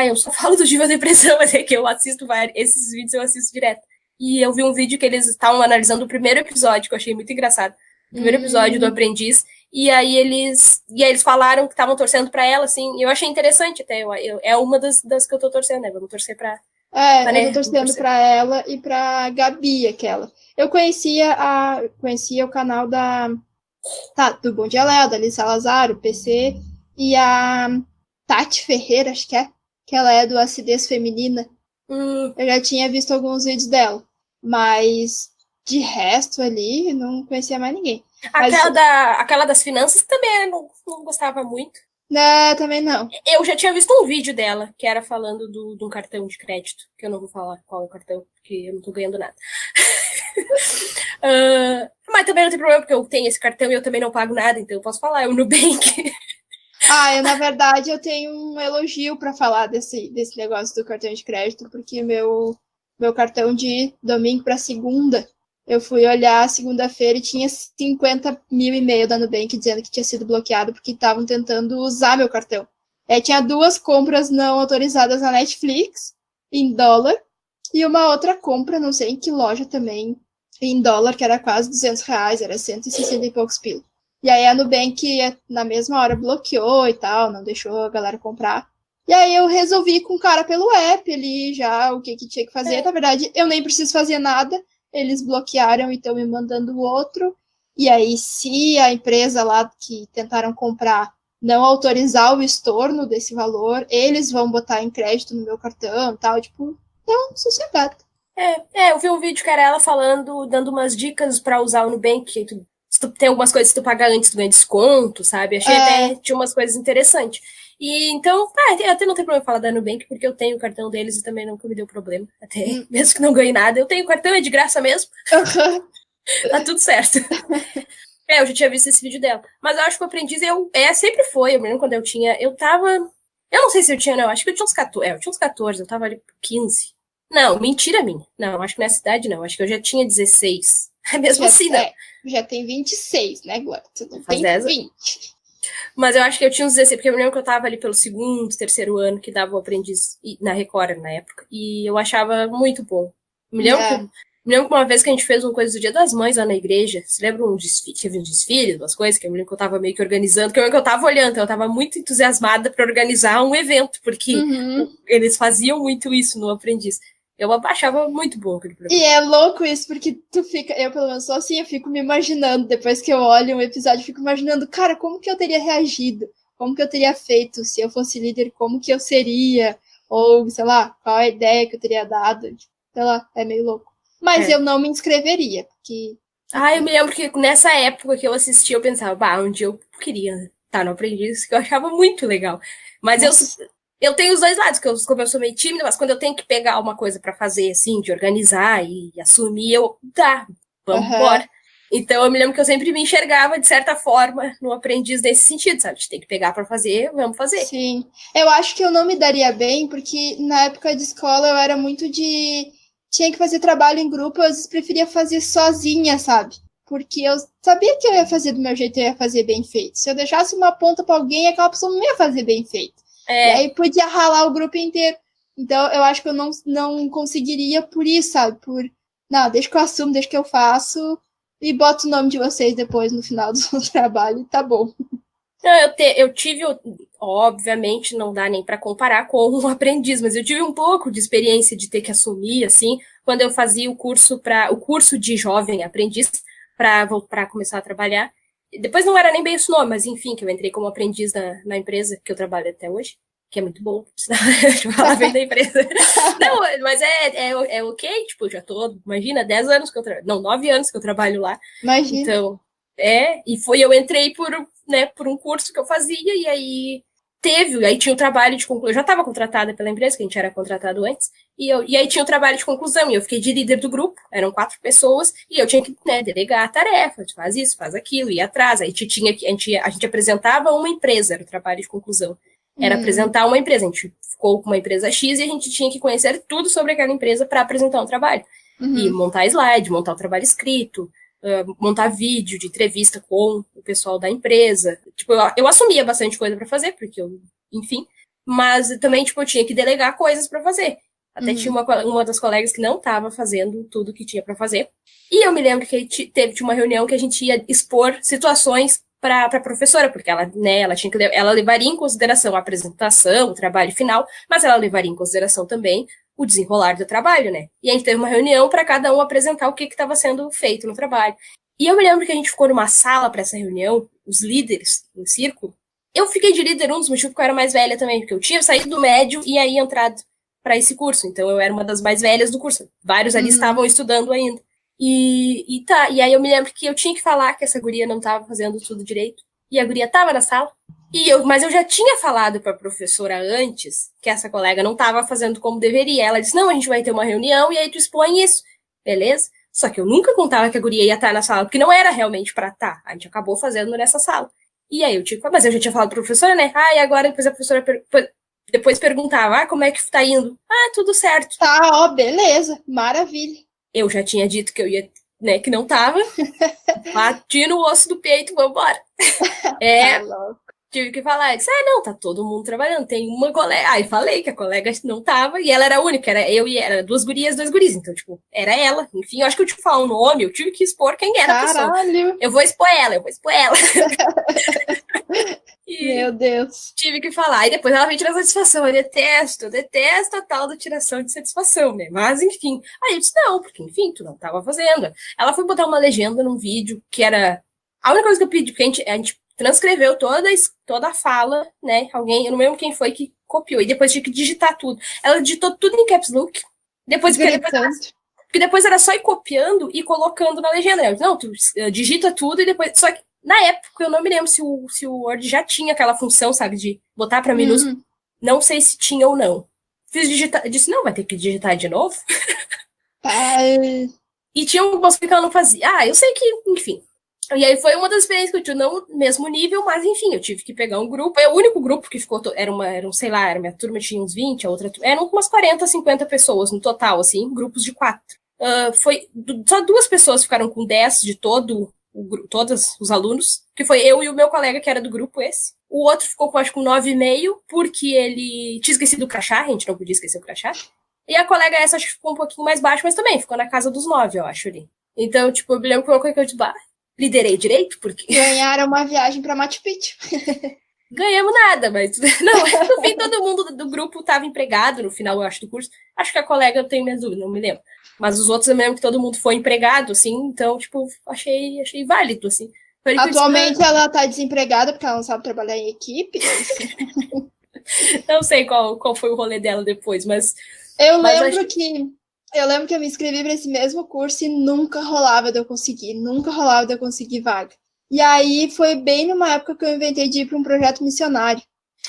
eu só falo do Diva Depressão, mas é que eu assisto esses vídeos, eu assisto direto. E eu vi um vídeo que eles estavam analisando o primeiro episódio, que eu achei muito engraçado. O primeiro episódio do Aprendiz. E aí eles falaram que estavam torcendo pra ela, assim. E eu achei interessante até. É uma das que eu tô torcendo, né? Vamos torcer pra... eu tô torcendo pra ela e pra Gabi, aquela. Eu conhecia o canal do Bom Dia Léo, da Alice Salazar, o PC, e a Tati Ferreira, acho que ela é do Acidez Feminina. Eu já tinha visto alguns vídeos dela, mas de resto ali, não conhecia mais ninguém. Aquela das finanças também eu não gostava muito. Não, também não. Eu já tinha visto um vídeo dela, que era falando de um cartão de crédito, que eu não vou falar qual é o cartão, porque eu não tô ganhando nada. Mas também não tem problema, porque eu tenho esse cartão e eu também não pago nada, então eu posso falar, é o Nubank. Na verdade, eu tenho um elogio para falar desse negócio do cartão de crédito, porque meu cartão de domingo para segunda, eu fui olhar segunda-feira e tinha 50 mil e-mail da Nubank dizendo que tinha sido bloqueado porque estavam tentando usar meu cartão. Tinha 2 compras não autorizadas na Netflix, em dólar, e uma outra compra, não sei em que loja também, em dólar, que era quase R$200, era 160 e poucos pila. E aí a Nubank, na mesma hora, bloqueou e tal, não deixou a galera comprar. E aí eu resolvi com o cara pelo app ali já o que tinha que fazer. Na verdade, eu nem preciso fazer nada. Eles bloquearam e estão me mandando outro. E aí, se a empresa lá que tentaram comprar não autorizar o estorno desse valor, eles vão botar em crédito no meu cartão e tal. Tipo, então, sossegado. Eu vi um vídeo que era ela falando, dando umas dicas pra usar o Nubank. Se tu tem algumas coisas que tu pagar antes, tu ganha desconto, sabe? Achei até tinha umas coisas interessantes. E então, até não tem problema falar da Nubank, porque eu tenho o cartão deles e também nunca me deu problema. Até mesmo que não ganhe nada, eu tenho o cartão, é de graça mesmo. Tá tudo certo. Eu já tinha visto esse vídeo dela. Mas eu acho que o aprendiz, sempre foi. Eu me lembro quando eu tava. Eu não sei se eu tinha, não. Acho que eu tinha uns 14. Eu tinha uns 14, eu tava ali por 15. Não, mentira minha. Não, acho que nessa idade não. Acho que eu já tinha 16. Mesmo já, assim, não. Já tem 26, né, Glória? Você não tem 20. Mas eu acho que eu tinha uns 16, porque eu me lembro que eu tava ali pelo segundo, terceiro ano, que dava o aprendiz na Record, na época. E eu achava muito bom. Me lembro que uma vez que a gente fez uma coisa do Dia das Mães lá na igreja, você lembra teve um desfile, umas coisas, que eu me lembro que eu tava meio que organizando, que eu lembro que eu tava olhando, eu tava muito entusiasmada pra organizar um evento, porque eles faziam muito isso no aprendiz. Eu achava muito bom aquele programa. E é louco isso, porque eu pelo menos sou assim, eu fico me imaginando, depois que eu olho um episódio, eu fico imaginando, cara, como que eu teria reagido? Como que eu teria feito se eu fosse líder? Como que eu seria? Ou, sei lá, qual a ideia que eu teria dado? Sei lá, é meio louco. Mas eu não me inscreveria, porque... eu me lembro que nessa época que eu assisti, eu pensava, um dia eu queria estar no aprendiz, que eu achava muito legal. Mas eu tenho os dois lados, como eu sou meio tímida, mas quando eu tenho que pegar uma coisa pra fazer, assim, de organizar e assumir, vamos embora. Então eu me lembro que eu sempre me enxergava, de certa forma, no aprendiz nesse sentido, sabe? A gente tem que pegar pra fazer, vamos fazer. Sim. Eu acho que eu não me daria bem, porque na época de escola eu era muito de... Tinha que fazer trabalho em grupo, eu às vezes preferia fazer sozinha, sabe? Porque eu sabia que eu ia fazer do meu jeito, eu ia fazer bem feito. Se eu deixasse uma ponta pra alguém, aquela pessoa não ia fazer bem feito. E aí podia ralar o grupo inteiro. Então, eu acho que eu não conseguiria por isso, sabe? Não, deixa que eu assumo, deixa que eu faço e boto o nome de vocês depois no final do trabalho e tá bom. Eu tive, obviamente, não dá nem para comparar com um aprendiz, mas eu tive um pouco de experiência de ter que assumir, assim, quando eu fazia o curso de jovem aprendiz para começar a trabalhar. Depois não era nem bem esse nome, mas enfim, que eu entrei como aprendiz na empresa que eu trabalho até hoje, que é muito bom, deixa eu falar bem da empresa. Não, mas é ok, tipo, já tô, imagina, 10 anos que eu trabalho, não, 9 anos que eu trabalho lá. Imagina. Então, eu entrei por um curso que eu fazia, e aí aí tinha o trabalho de conclusão, eu já estava contratada pela empresa, que a gente era contratado antes, e aí tinha o trabalho de conclusão, e eu fiquei de líder do grupo, eram 4 pessoas, e eu tinha que delegar a tarefa, faz isso, faz aquilo, ir atrás, aí a gente apresentava uma empresa, era o trabalho de conclusão, era apresentar uma empresa, a gente ficou com uma empresa X, e a gente tinha que conhecer tudo sobre aquela empresa para apresentar um trabalho, e montar slide, montar o trabalho escrito, montar vídeo de entrevista com o pessoal da empresa. Tipo, eu assumia bastante coisa para fazer, porque enfim, mas também, tipo, eu tinha que delegar coisas para fazer. Até tinha uma das colegas que não estava fazendo tudo que tinha para fazer. E eu me lembro que tinha uma reunião que a gente ia expor situações para a professora, porque ela levaria em consideração a apresentação, o trabalho final, mas ela levaria em consideração também o desenrolar do trabalho, né? E a gente teve uma reunião para cada um apresentar o que estava sendo feito no trabalho. E eu me lembro que a gente ficou numa sala para essa reunião, os líderes em círculo. Eu fiquei de líder um dos motivos porque eu era mais velha também, porque eu tinha saído do médio e aí entrado para esse curso. Então eu era uma das mais velhas do curso. Vários ali estavam estudando ainda. E aí eu me lembro que eu tinha que falar que essa guria não estava fazendo tudo direito. E a guria estava na sala. Mas eu já tinha falado para a professora antes que essa colega não estava fazendo como deveria. Ela disse, não, a gente vai ter uma reunião e aí tu expõe isso, beleza? Só que eu nunca contava que a guria ia estar na sala, porque não era realmente para estar. A gente acabou fazendo nessa sala. E aí mas eu já tinha falado para a professora, né? E agora depois a professora depois perguntava, como é que tá indo? Tudo certo. Tá, beleza, maravilha. Eu já tinha dito que eu ia, né, que não tava. Bati no osso do peito, vambora. Tive que falar, eu disse, não, tá todo mundo trabalhando, tem uma colega, aí falei que a colega não tava, e ela era a única, era eu e era 2 gurias, 2 guris, então, tipo, era ela, enfim, eu acho que eu tive que falar um nome, eu tive que expor quem era a pessoa. Eu vou expor ela. Meu Deus. Tive que falar. E depois ela veio tirar satisfação. Eu detesto a tal da tiração de satisfação, né? Mas, enfim. Aí eu disse, não, porque, enfim, tu não tava fazendo. Ela foi botar uma legenda num vídeo que era... A única coisa que eu pedi, porque a gente transcreveu toda a fala, né? Alguém, eu não lembro quem foi que copiou. E depois tinha que digitar tudo. Ela digitou tudo em caps lock. Porque depois era só ir copiando e colocando na legenda. Eu disse, não, tu digita tudo e depois... Só que na época, eu não me lembro se o Word já tinha aquela função, sabe, de botar pra minúsculo. Não sei se tinha ou não. Fiz digitar, disse, não, vai ter que digitar de novo. E tinha algumas coisas que ela não fazia. Eu sei que, enfim. E aí foi uma das experiências que eu tive, não no mesmo nível, mas enfim, eu tive que pegar um grupo. É o único grupo que ficou, era minha turma tinha uns 20, a outra eram umas 40, 50 pessoas no total, assim, grupos de 4. Só 2 pessoas ficaram com 10 de todos os alunos, que foi eu e o meu colega, que era do grupo esse. O outro ficou, acho, com 9,5, porque ele tinha esquecido o crachá, a gente não podia esquecer o crachá. E a colega essa, acho que ficou um pouquinho mais baixo, mas também ficou na casa dos 9, eu acho, ali. Então, tipo, eu me lembro que uma coisa que eu disse, liderei direito, porque... Ganharam uma viagem pra Machu Picchu. Ganhamos nada, mas... Não, no fim, todo mundo do grupo estava empregado no final, eu acho, do curso. Acho que a colega, eu tenho minhas dúvidas, não me lembro. Mas os outros, eu lembro que todo mundo foi empregado, assim, então, tipo, achei válido, assim. Atualmente ela tá desempregada porque ela não sabe trabalhar em equipe. Não sei qual foi o rolê dela depois, mas... Eu lembro que eu me inscrevi para esse mesmo curso e nunca rolava de eu conseguir vaga. E aí foi bem numa época que eu inventei de ir para um projeto missionário.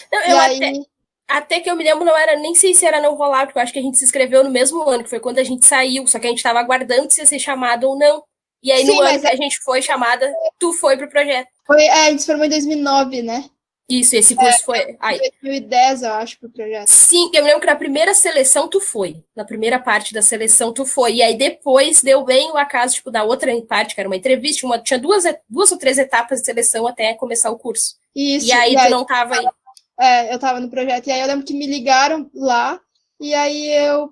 Não, até que eu me lembro, não era, nem sei se era não rolar, porque eu acho que a gente se inscreveu no mesmo ano, que foi quando a gente saiu, só que a gente tava aguardando se ia ser chamado ou não. E aí, no ano que a gente foi chamada, tu foi pro projeto. A gente se formou em 2009, né? Isso, esse curso foi... Em 2010, eu acho, pro projeto. Sim, eu me lembro que na primeira seleção tu foi. Na primeira parte da seleção tu foi. E aí depois deu bem o acaso, tipo, da outra parte, que era uma entrevista, tinha 2 ou 3 etapas de seleção até começar o curso. Isso. E aí tu não tava aí. Eu tava no projeto. E aí eu lembro que me ligaram lá, e aí eu,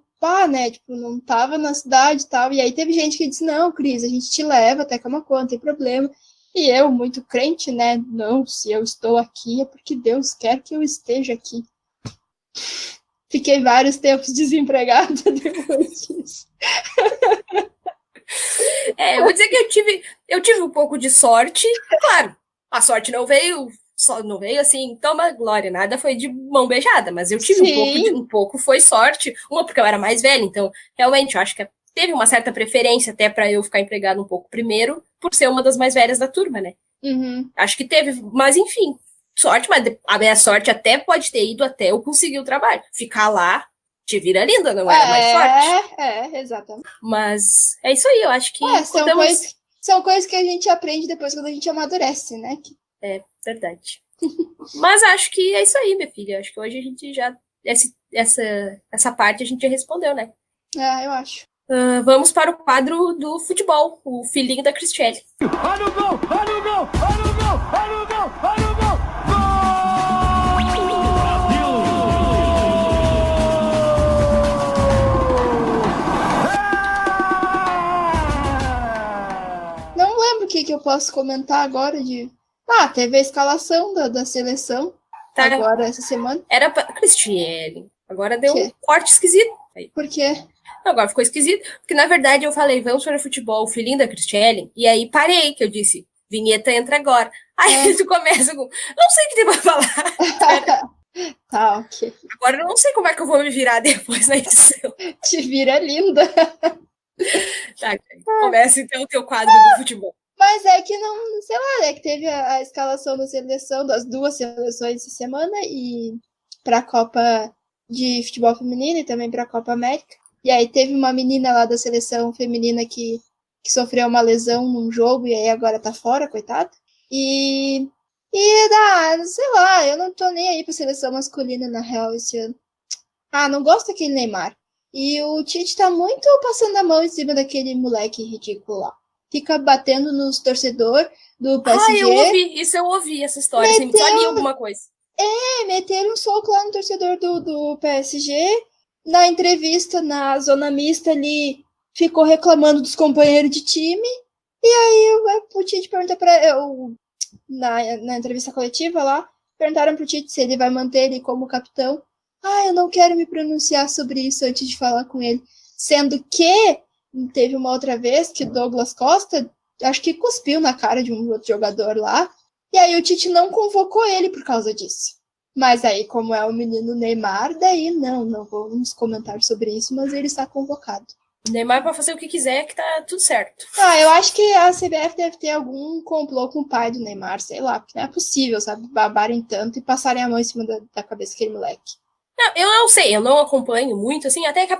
né, tipo, não tava na cidade e tal. E aí teve gente que disse, não, Cris, a gente te leva até Camaquã, não tem problema. E eu, muito crente, né, não, se eu estou aqui é porque Deus quer que eu esteja aqui. Fiquei vários tempos desempregada depois disso. Eu vou dizer que eu tive um pouco de sorte. Claro, a sorte não veio assim, toma glória, nada foi de mão beijada, mas eu tive um pouco foi sorte, porque eu era mais velha, então realmente eu acho que teve uma certa preferência até para eu ficar empregada um pouco primeiro, por ser uma das mais velhas da turma, né? Acho que teve, mas enfim, sorte, mas a minha sorte até pode ter ido até eu conseguir o trabalho. Ficar lá, te vira linda, não era mais sorte? Exatamente. Mas é isso aí, eu acho que... São coisas que a gente aprende depois quando a gente amadurece, né? É, verdade. Mas acho que é isso aí, minha filha. Acho que hoje a gente já... Essa parte a gente já respondeu, né? Eu acho. Vamos para o quadro do futebol, o filhinho da Cristiane. Olha o gol! Olha o gol! Olha o gol! Olha o gol! Olha o gol! Não lembro o que eu posso comentar agora de... teve a escalação da seleção agora, essa semana. Era pra... Cristiane, agora deu um corte esquisito. Por quê? Agora ficou esquisito, porque na verdade eu falei, vamos para o futebol, o filhinho da Cristiane, e aí parei, que eu disse, vinheta entra agora. Aí tu começa com, não sei o que tem pra falar. Tá, ok. Agora eu não sei como é que eu vou me virar depois na edição. Te vira linda. Tá, começa então o teu quadro do futebol. Mas é que não, sei lá, é que teve a escalação da seleção, das 2 seleções essa semana, e pra Copa de Futebol Feminino e também pra Copa América. E aí teve uma menina lá da seleção feminina que sofreu uma lesão num jogo e aí agora tá fora, coitada. E sei lá, eu não tô nem aí pra seleção masculina, na real, esse ano. Não gosto daquele Neymar. E o Tite tá muito passando a mão em cima daquele moleque ridículo lá. Fica batendo nos torcedores do PSG. Eu ouvi essa história, assim, só li alguma coisa. Meteram um soco lá no torcedor do PSG. Na entrevista, na zona mista, ele ficou reclamando dos companheiros de time. E aí o Tite pergunta pra eu, na entrevista coletiva lá, perguntaram pro Tite se ele vai manter ele como capitão. Eu não quero me pronunciar sobre isso antes de falar com ele. Sendo que teve uma outra vez que o Douglas Costa, acho que cuspiu na cara de um outro jogador lá, e aí o Tite não convocou ele por causa disso. Mas aí, como é o menino Neymar, daí não vamos comentar sobre isso, mas ele está convocado. O Neymar pode fazer o que quiser, que tá tudo certo. Eu acho que a CBF deve ter algum complô com o pai do Neymar, sei lá, porque não é possível, sabe, babarem tanto e passarem a mão em cima da cabeça daquele moleque. Não, eu não sei, eu não acompanho muito, assim, até que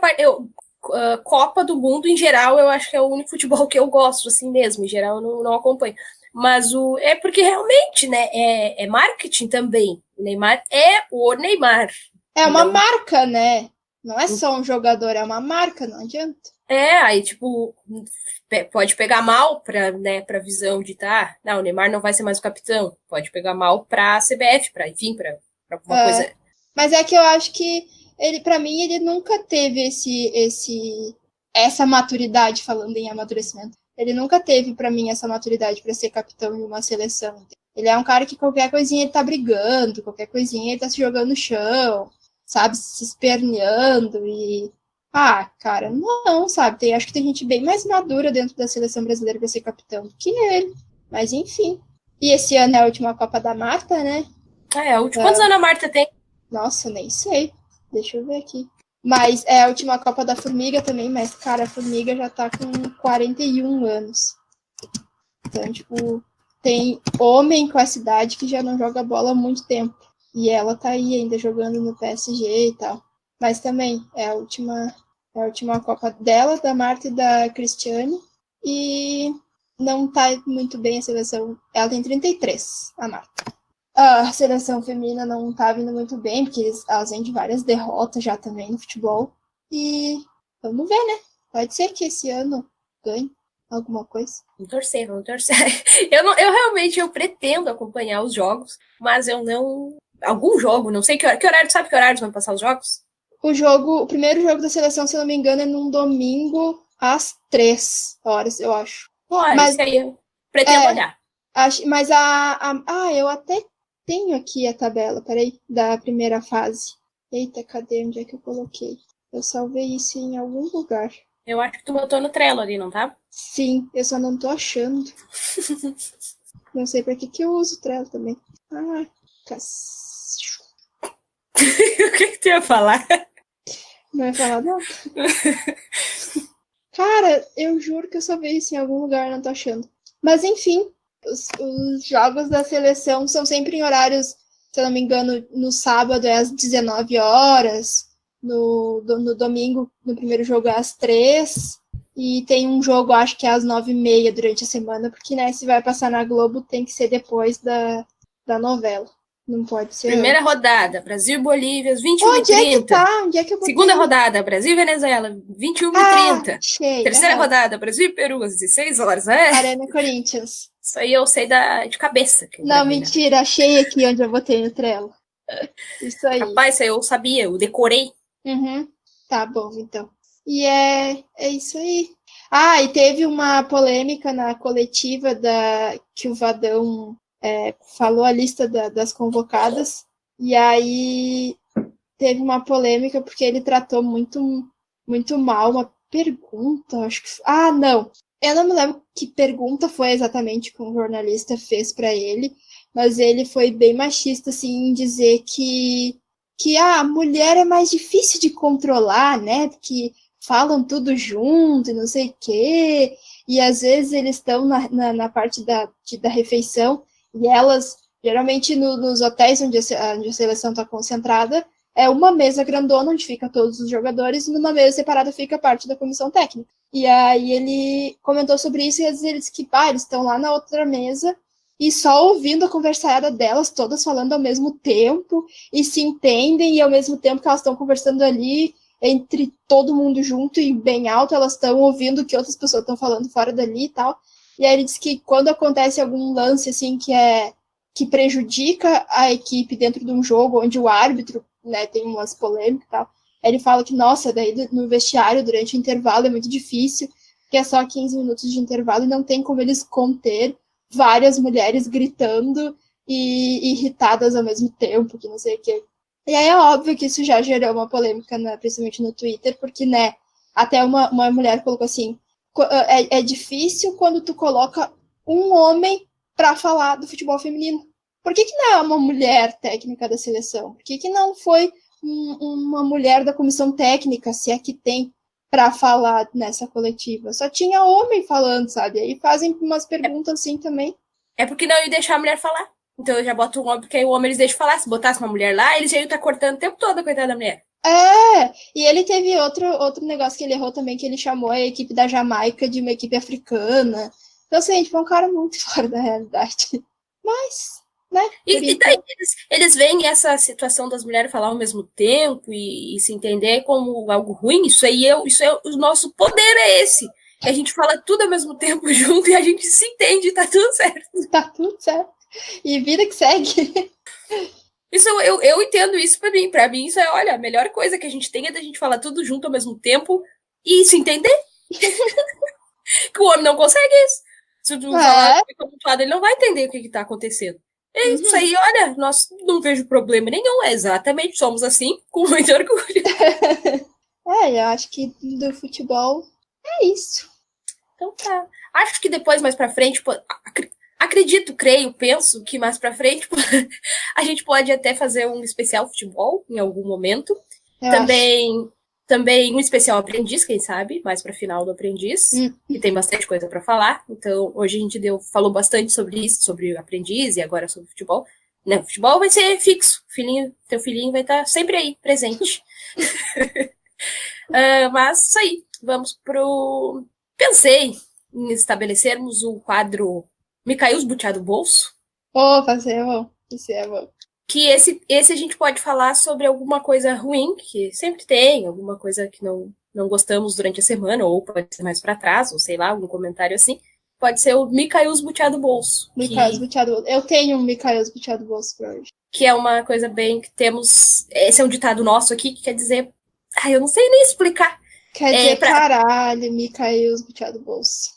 Copa do Mundo, em geral, eu acho que é o único futebol que eu gosto, assim mesmo, em geral eu não acompanho. Mas é porque realmente, né, é marketing também. O Neymar é o Neymar. É uma marca, né? Não é só um jogador, é uma marca, não adianta. Aí, tipo, pode pegar mal pra visão de o Neymar não vai ser mais o capitão. Pode pegar mal pra CBF, pra alguma coisa. Mas é que eu acho que ele, pra mim, ele nunca teve essa maturidade, falando em amadurecimento. Ele nunca teve, pra mim, essa maturidade pra ser capitão de uma seleção. Ele é um cara que qualquer coisinha ele tá brigando, qualquer coisinha ele tá se jogando no chão, sabe, se esperneando e... cara, não, sabe, acho que tem gente bem mais madura dentro da seleção brasileira pra ser capitão do que ele. Mas, enfim. E esse ano é a última Copa da Marta, né? Quantos anos a Marta tem? Nossa, nem sei. Deixa eu ver aqui. Mas é a última Copa da Formiga também, mas, cara, a Formiga já tá com 41 anos. Então, tipo, tem homem com essa idade que já não joga bola há muito tempo. E ela tá aí ainda jogando no PSG e tal. Mas também é a última Copa dela, da Marta e da Cristiane. E não tá muito bem a seleção. Ela tem 33, a Marta. A seleção feminina não tá vindo muito bem, porque elas vêm de várias derrotas já também no futebol. E vamos ver, né? Pode ser que esse ano ganhe alguma coisa. Vamos torcer. Eu realmente pretendo acompanhar os jogos, mas eu não... Algum jogo, não sei que horário, sabe que horários vão passar os jogos? O primeiro jogo da seleção, se eu não me engano, é num domingo às 3 horas, eu acho. Mas isso aí eu pretendo olhar. Mas eu até tenho aqui a tabela, peraí, da primeira fase. Eita, cadê? Onde é que eu coloquei? Eu salvei isso em algum lugar. Eu acho que tu botou no Trello ali, não tá? Sim, eu só não tô achando. Não sei pra que eu uso o Trello também. O que tu ia falar? Não ia falar nada? Cara, eu juro que eu só vi isso em algum lugar, não tô achando. Mas enfim, os jogos da seleção são sempre em horários, se eu não me engano, no sábado é às 19 horas, no domingo, no primeiro jogo é às 3, e tem um jogo, acho que é às 9h30 durante a semana, porque, né, se vai passar na Globo, tem que ser depois da novela. Não pode ser. Primeira rodada, Brasil e Bolívia, às 21h30. Onde é que tá? Onde é que eu botei? Segunda rodada, Brasil e Venezuela, 21h30. Achei. Terceira rodada, Brasil e Peru, às 16 horas, né? Arena Corinthians. Isso aí eu sei de cabeça. Não, mentira, achei aqui onde eu botei no Trello. Isso aí. Rapaz, eu sabia, eu decorei. Uhum. Tá bom, então. E é isso aí. E teve uma polêmica na coletiva que o Vadão falou a lista das convocadas, e aí teve uma polêmica porque ele tratou muito, muito mal uma pergunta, acho que... não. Eu não me lembro que pergunta foi exatamente que um jornalista fez para ele, mas ele foi bem machista, assim, em dizer que a mulher é mais difícil de controlar, né? Porque falam tudo junto e não sei o quê, e às vezes eles estão na parte da refeição, e elas, geralmente nos hotéis onde a seleção está concentrada, é uma mesa grandona onde fica todos os jogadores, e numa mesa separada fica parte da comissão técnica. E aí ele comentou sobre isso, e às vezes ele disse que eles estão lá na outra mesa, e só ouvindo a conversaiada delas, todas falando ao mesmo tempo, e se entendem, e ao mesmo tempo que elas estão conversando ali, entre todo mundo junto e bem alto, elas estão ouvindo o que outras pessoas estão falando fora dali e tal. E aí ele disse que quando acontece algum lance assim que prejudica a equipe dentro de um jogo, onde o árbitro, né, tem umas polêmicas e tal, ele fala que, nossa, daí no vestiário, durante o intervalo, é muito difícil, porque é só 15 minutos de intervalo e não tem como eles conter várias mulheres gritando e irritadas ao mesmo tempo, que não sei o quê. E aí é óbvio que isso já gerou uma polêmica, né, principalmente no Twitter, porque, né, até uma mulher colocou assim, é difícil quando tu coloca um homem para falar do futebol feminino. Por que não é uma mulher técnica da seleção? Por que não foi uma mulher da comissão técnica, se é que tem, para falar nessa coletiva? Só tinha homem falando, sabe? Aí fazem umas perguntas assim também. É porque não ia deixar a mulher falar. Então eu já boto um homem, porque aí o homem eles deixam falar. Se botasse uma mulher lá, eles já iam estar cortando o tempo todo a coitada da mulher. E ele teve outro negócio que ele errou também, que ele chamou a equipe da Jamaica de uma equipe africana. Então, assim, tipo, é um cara muito fora da realidade. Mas, né? E daí eles veem essa situação das mulheres falar ao mesmo tempo e se entender como algo ruim. Isso é o nosso poder, é esse. Que a gente fala tudo ao mesmo tempo junto e a gente se entende, tá tudo certo. Tá tudo certo. E vida que segue. Isso eu entendo isso pra mim. Pra mim, isso é, olha, a melhor coisa que a gente tem é da gente falar tudo junto ao mesmo tempo e se entender. Que o homem não consegue isso. Se tu falar tumultuado, ele não vai entender o que tá acontecendo. É isso aí, olha, nós não vejo problema nenhum. É exatamente, somos assim, com muito orgulho. Eu acho que do futebol é isso. Então tá. Acho que depois, mais pra frente, acredito, creio, penso que mais pra frente a gente pode até fazer um especial futebol em algum momento. Também um especial aprendiz, quem sabe, mais pra final do aprendiz, que tem bastante coisa pra falar. Então, hoje a gente falou bastante sobre isso, sobre o aprendiz e agora sobre futebol. Não, o futebol vai ser fixo. Teu filhinho vai estar sempre aí, presente. Mas isso aí. Vamos pro... Pensei em estabelecermos o quadro Me Caiu os Butiá do Bolso. Vai ser bom. Isso é bom. Que esse a gente pode falar sobre alguma coisa ruim, que sempre tem, alguma coisa que não gostamos durante a semana, ou pode ser mais pra trás, ou sei lá, algum comentário assim. Pode ser o Me Caiu os Butiá do Bolso. Me Caiu os Butiá do Bolso. Eu tenho um Me Caiu os Butiá do Bolso pra hoje. Que é uma coisa bem que temos... Esse é um ditado nosso aqui, que quer dizer... eu não sei nem explicar. Quer dizer, caralho, me caiu os butiá do bolso.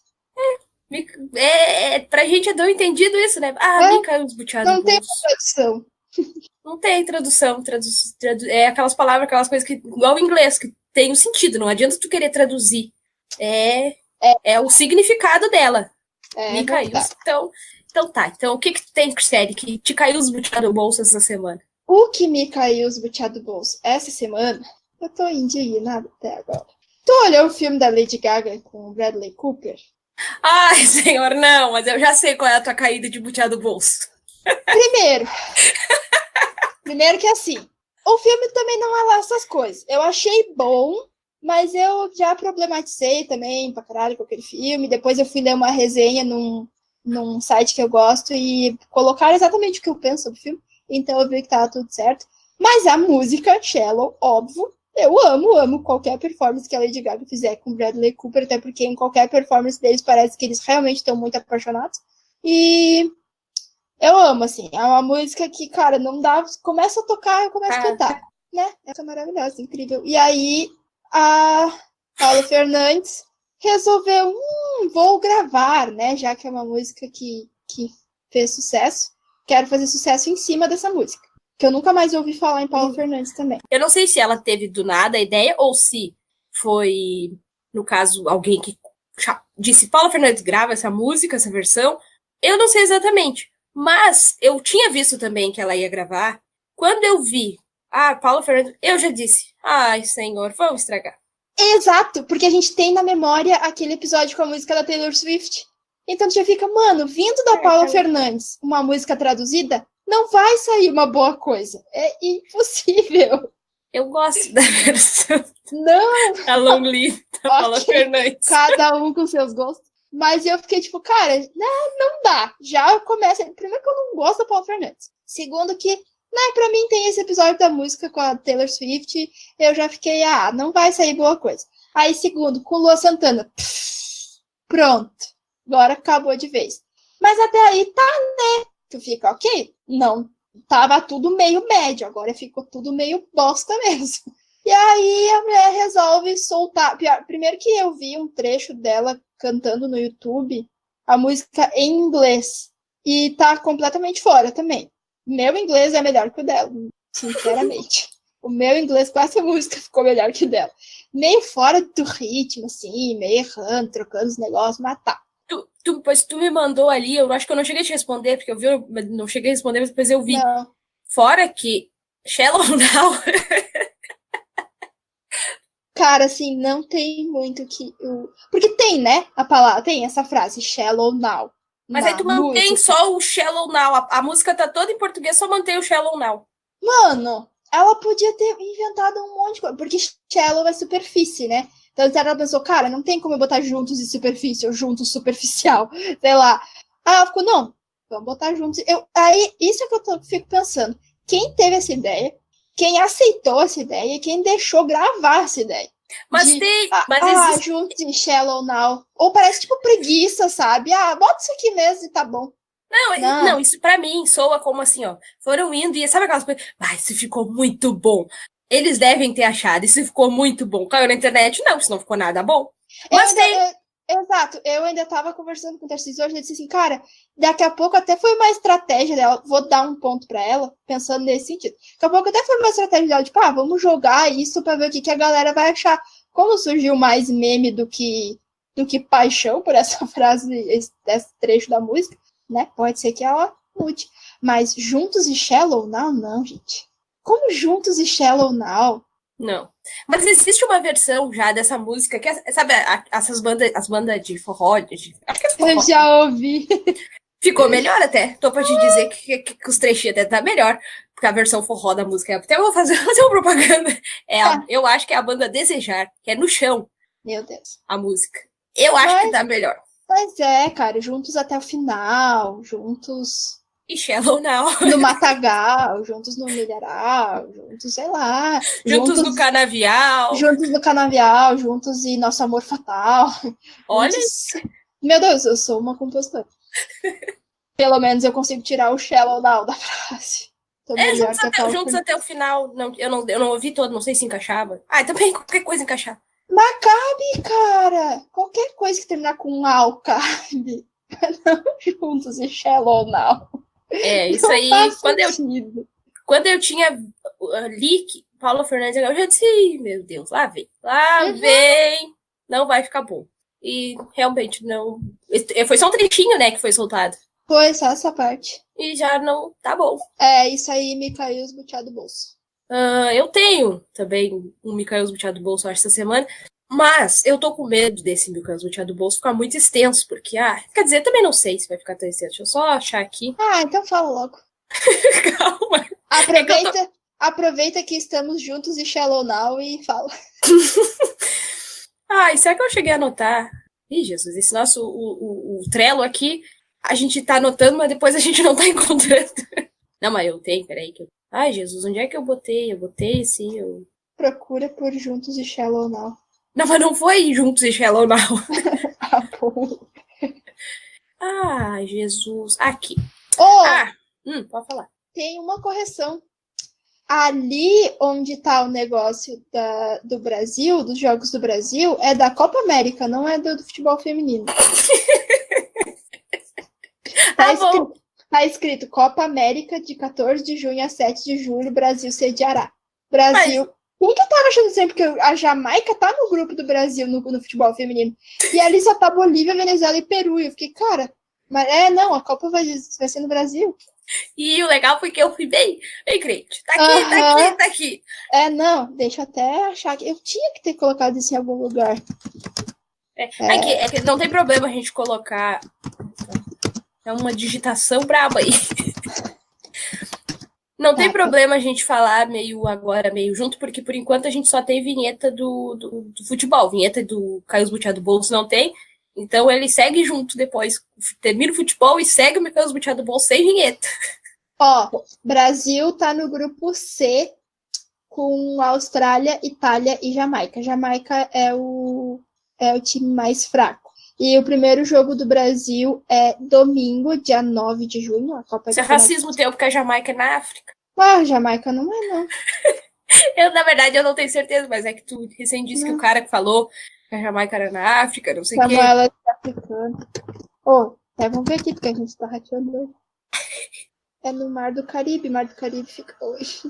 Pra gente é tão entendido isso, né? Me caiu os butiá do bolso. Não tem tradução. Não tem tradução. É aquelas palavras, aquelas coisas que, igual o inglês, que tem um sentido. Não adianta tu querer traduzir. É o significado dela. Me caiu. Então tá. Então o que tem, Cristiane, que te caiu os butiá do bolso essa semana? O que me caiu os butiá do bolso essa semana, eu tô indignada até agora. Tu olhou o filme da Lady Gaga com o Bradley Cooper? Ai, senhor, não, mas eu já sei qual é a tua caída de butiá do bolso. Primeiro que assim, o filme também não é lá essas coisas. Eu achei bom, mas eu já problematizei também pra caralho com aquele filme. Depois eu fui ler uma resenha num site que eu gosto e colocaram exatamente o que eu penso sobre o filme. Então eu vi que tava tudo certo. Mas a música, Shallow, óbvio, eu amo qualquer performance que a Lady Gaga fizer com o Bradley Cooper, até porque em qualquer performance deles parece que eles realmente estão muito apaixonados. E eu amo, assim, é uma música que, cara, não dá... Começa a tocar, eu começo a cantar, né? Essa é maravilhosa, incrível. E aí, a Paula Fernandes resolveu, vou gravar, né? Já que é uma música que fez sucesso, quero fazer sucesso em cima dessa música. Que eu nunca mais ouvi falar em Paula Fernandes também. Eu não sei se ela teve do nada a ideia ou se foi, no caso, alguém que disse Paula Fernandes grava essa música, essa versão. Eu não sei exatamente. Mas eu tinha visto também que ela ia gravar. Quando eu vi Paula Fernandes, eu já disse, ai, senhor, vamos estragar. Exato, porque a gente tem na memória aquele episódio com a música da Taylor Swift. Então tu já fica, mano, vindo da Paula Fernandes, uma música traduzida, não vai sair uma boa coisa. É impossível. Eu gosto da versão. Não! A Long Live da Paula Fernandes. Cada um com seus gostos. Mas eu fiquei tipo, cara, não dá. Já começa... Primeiro que eu não gosto da Paula Fernandes. Segundo que, pra mim tem esse episódio da música com a Taylor Swift. Eu já fiquei, não vai sair boa coisa. Aí, segundo, com Lua Santana. Pronto. Agora acabou de vez. Mas até aí tá, né? Tu fica, ok? Não, tava tudo meio médio, agora ficou tudo meio bosta mesmo. E aí a mulher resolve soltar. Primeiro que eu vi um trecho dela cantando no YouTube a música em inglês. E tá completamente fora também. Meu inglês é melhor que o dela, sinceramente. O meu inglês com essa música ficou melhor que o dela. Meio fora do ritmo, assim, meio errando, trocando os negócios, mas tá. Pois tu me mandou ali, eu acho que eu não cheguei a te responder, porque eu não cheguei a responder, mas depois eu vi. Não. Fora que Shallow Now. Cara, assim, não tem muito que. Porque tem, né? A palavra, tem essa frase, Shallow Now. Mas aí tu mantém música. só o Shallow Now. A música tá toda em português, só mantém o Shallow Now. Mano, ela podia ter inventado um monte de coisa. Porque shallow é superfície, né? Então ela pensou, cara, não tem como eu botar juntos e superfície, ou juntos superficial. Sei lá. Aí ela ficou, não, vamos botar juntos. Aí, isso é que eu fico pensando. Quem teve essa ideia? Quem aceitou essa ideia? Quem deixou gravar essa ideia? Mas existe... juntos e Shallow Now. Ou parece tipo preguiça, sabe? Bota isso aqui mesmo e tá bom. Não, isso pra mim soa como assim, ó. Foram indo e sabe aquelas coisas. Isso ficou muito bom. Eles devem ter achado, isso ficou muito bom. Caiu na internet? Não, isso não ficou nada bom. Mas exato, eu ainda tava conversando com o Tarcísio hoje, ele disse assim, cara, daqui a pouco até foi uma estratégia dela, vou dar um ponto pra ela, pensando nesse sentido. Daqui a pouco até foi uma estratégia dela, tipo, vamos jogar isso pra ver o que a galera vai achar. Como surgiu mais meme do que paixão por essa frase, esse trecho da música, né? Pode ser que ela mude. Mas Juntos e Shallow Now, não, gente. Como Juntos e Shallow Now? Não. Mas existe uma versão já dessa música que, sabe, as bandas de forró, acho que é forró. Eu já ouvi. Ficou melhor até. Tô pra te dizer que os trechinhos até tá melhor. Porque a versão forró da música. Até eu vou fazer uma propaganda. Eu acho que é a banda Desejar, que é no chão. Meu Deus. A música. Eu acho que tá melhor. Mas cara, juntos até o final, juntos... E Shallow Now. No Matagal, juntos no Milharal, juntos, sei lá. Juntos no Canavial. Juntos no Canavial, juntos e Nosso Amor Fatal. Olha isso. Meu Deus, eu sou uma compositora. Pelo menos eu consigo tirar o Shallow Now da frase. Juntos até o final. Não, eu não ouvi todo, não sei se encaixava. Também qualquer coisa encaixar. Mas cabe, cara. Qualquer coisa que terminar com Now cabe. Não juntos e Shallow Now. Isso não aí. Quando eu tinha li Paula Fernandes, eu já disse, meu Deus, lá vem. Não vai ficar bom. E realmente não. Foi só um trechinho, né, que foi soltado. Foi só essa parte. E já não tá bom. Isso aí me caiu os butiá do bolso. Eu tenho também um Micael Butiá do bolso, acho, essa semana. Mas eu tô com medo desse Micael Butiá do bolso ficar muito extenso, porque, quer dizer, também não sei se vai ficar tão extenso. Deixa eu só achar aqui. Então fala logo. Calma. Aproveita que estamos juntos e Shallow Now e fala. Será que eu cheguei a anotar? Ih, Jesus, esse nosso, o Trello aqui, a gente tá anotando, mas depois a gente não tá encontrando. Não, mas eu tenho, peraí. Jesus, onde é que eu botei? Eu botei, sim, eu... Procura por Juntos e Shallow Now. Não, mas não foi Juntos e Shallow Now. Bom. Jesus. Aqui. Pode falar. Tem uma correção. Ali onde tá o negócio do Brasil, dos Jogos do Brasil, é da Copa América, não é do futebol feminino. Tá escrito Copa América de 14 de junho a 7 de julho, Brasil sediará. Brasil. O que eu tava achando sempre? Porque a Jamaica tá no grupo do Brasil no futebol feminino. E ali só tá Bolívia, Venezuela e Peru. E eu fiquei, cara, mas a Copa vai ser no Brasil. E o legal foi que eu fui bem crente. Tá aqui. Não, deixa eu até achar que eu tinha que ter colocado isso em algum lugar. É que não tem problema a gente colocar. É uma digitação braba aí. Não tem problema a gente falar meio junto, porque por enquanto a gente só tem vinheta do futebol. Vinheta do Caio Butiá do Bolso não tem. Então ele segue junto depois. Termina o futebol e segue o Micael Butiá do Bolso sem vinheta. Brasil tá no grupo C com Austrália, Itália e Jamaica. Jamaica é o time mais fraco. E o primeiro jogo do Brasil é domingo, dia 9 de junho. A Copa Isso é racismo teu, porque a Jamaica é na África. Jamaica não é, não. Na verdade, eu não tenho certeza, mas é que tu recém disse que o cara que falou que a Jamaica era na África, não sei o quê. Ela é africana. Vamos ver aqui, porque a gente tá rateando hoje. É no Mar do Caribe. Mar do Caribe fica hoje.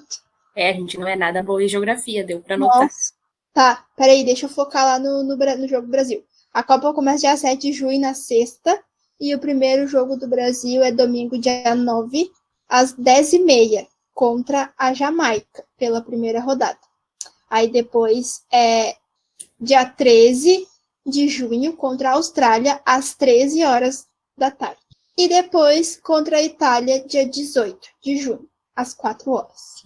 A gente não é nada boa em geografia, deu pra notar. Nossa. Tá, peraí, deixa eu focar lá no jogo do Brasil. A Copa começa dia 7 de junho, na sexta. E o primeiro jogo do Brasil é domingo, dia 9, às 10h30, contra a Jamaica, pela primeira rodada. Aí depois é dia 13 de junho, contra a Austrália, às 13 horas da tarde. E depois contra a Itália, dia 18 de junho, às 4 horas.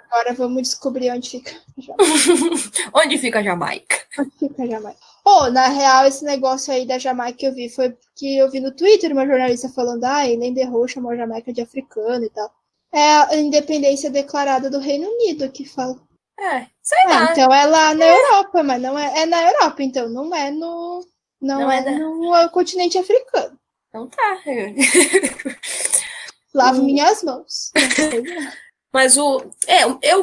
Agora vamos descobrir onde fica a Jamaica. Onde fica a Jamaica? Onde fica a Jamaica? Na real, esse negócio aí da Jamaica que eu vi foi porque eu vi no Twitter uma jornalista falando, Elaine Derrou chamou a Jamaica de africana e tal. É a independência declarada do Reino Unido que fala. Sei lá. Então é lá na Europa, mas não é na Europa, então não é no continente africano. Então tá. Lavo minhas mãos. Mas o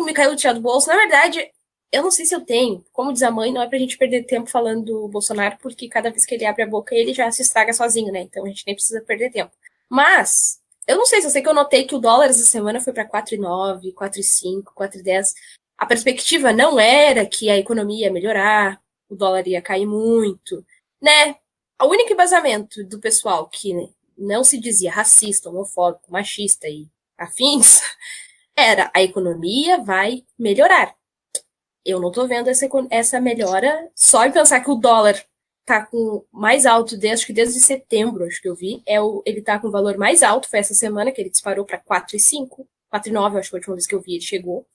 Micael do Thiago Bolso, na verdade, eu não sei se eu tenho. Como diz a mãe, não é pra gente perder tempo falando do Bolsonaro, porque cada vez que ele abre a boca, ele já se estraga sozinho, né? Então a gente nem precisa perder tempo. Mas, eu não sei, só sei que eu notei que o dólar essa semana foi pra 4,9, 4,5, 4,10. A perspectiva não era que a economia ia melhorar, o dólar ia cair muito, né? O único embasamento do pessoal que não se dizia racista, homofóbico, machista e afins era a economia vai melhorar. Eu não tô vendo essa melhora só em pensar que o dólar tá com mais alto desde setembro, acho que eu vi. Ele tá com o valor mais alto, foi essa semana que ele disparou para 4,5, 4,9, acho que foi a última vez que eu vi ele chegou.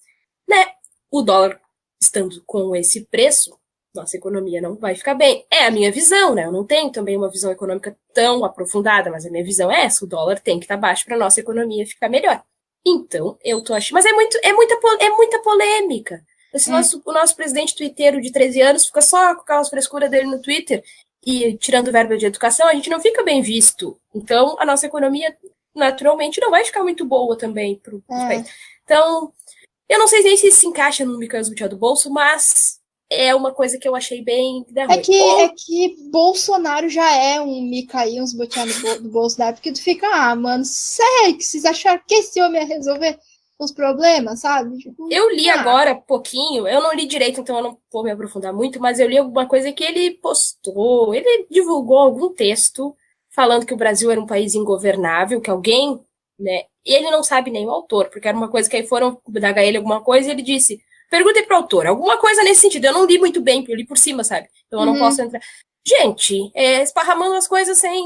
Né? O dólar estando com esse preço, nossa economia não vai ficar bem. É a minha visão, né? Eu não tenho também uma visão econômica tão aprofundada, mas a minha visão é essa, o dólar tem que estar baixo para nossa economia ficar melhor. Então, eu tô achando... Mas é muita polêmica. O nosso presidente twitteiro de 13 anos fica só com aquelas frescuras dele no Twitter e tirando verba de educação, a gente não fica bem visto. Então, a nossa economia, naturalmente, não vai ficar muito boa também pro país. Então, eu não sei nem se isso se encaixa no Micael do Bolso, mas é uma coisa que eu achei bem... É que Bolsonaro já é um Micael, uns boteados do bolso da época, porque tu fica, mano, sério que vocês acharam que esse homem ia resolver os problemas, sabe? Tipo, eu li agora pouquinho, eu não li direito, então eu não vou me aprofundar muito, mas eu li alguma coisa que ele postou, ele divulgou algum texto falando que o Brasil era um país ingovernável, que alguém, né, e ele não sabe nem o autor, porque era uma coisa que aí foram dagar ele alguma coisa e ele disse, perguntei pro autor, alguma coisa nesse sentido, eu não li muito bem, porque eu li por cima, sabe? Então eu não posso entrar. Gente, esparramando as coisas sem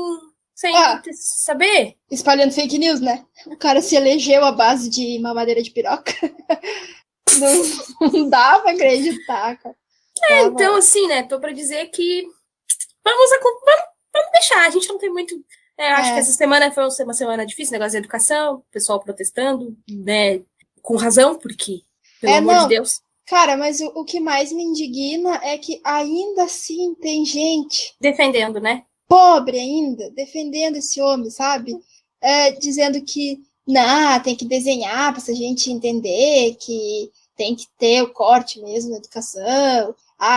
saber. Espalhando fake news, né? O cara se elegeu à base de mamadeira de piroca. Não dá pra acreditar, cara. Então, assim, né? Tô pra dizer que vamos deixar. A gente não tem muito... Acho que essa semana foi uma semana difícil, negócio da educação, o pessoal protestando, né? Com razão, porque, pelo amor de Deus. Cara, mas o que mais me indigna é que ainda assim tem gente... defendendo, né? Pobre ainda, defendendo esse homem, sabe? Dizendo que tem que desenhar para essa gente entender que tem que ter o corte mesmo na educação.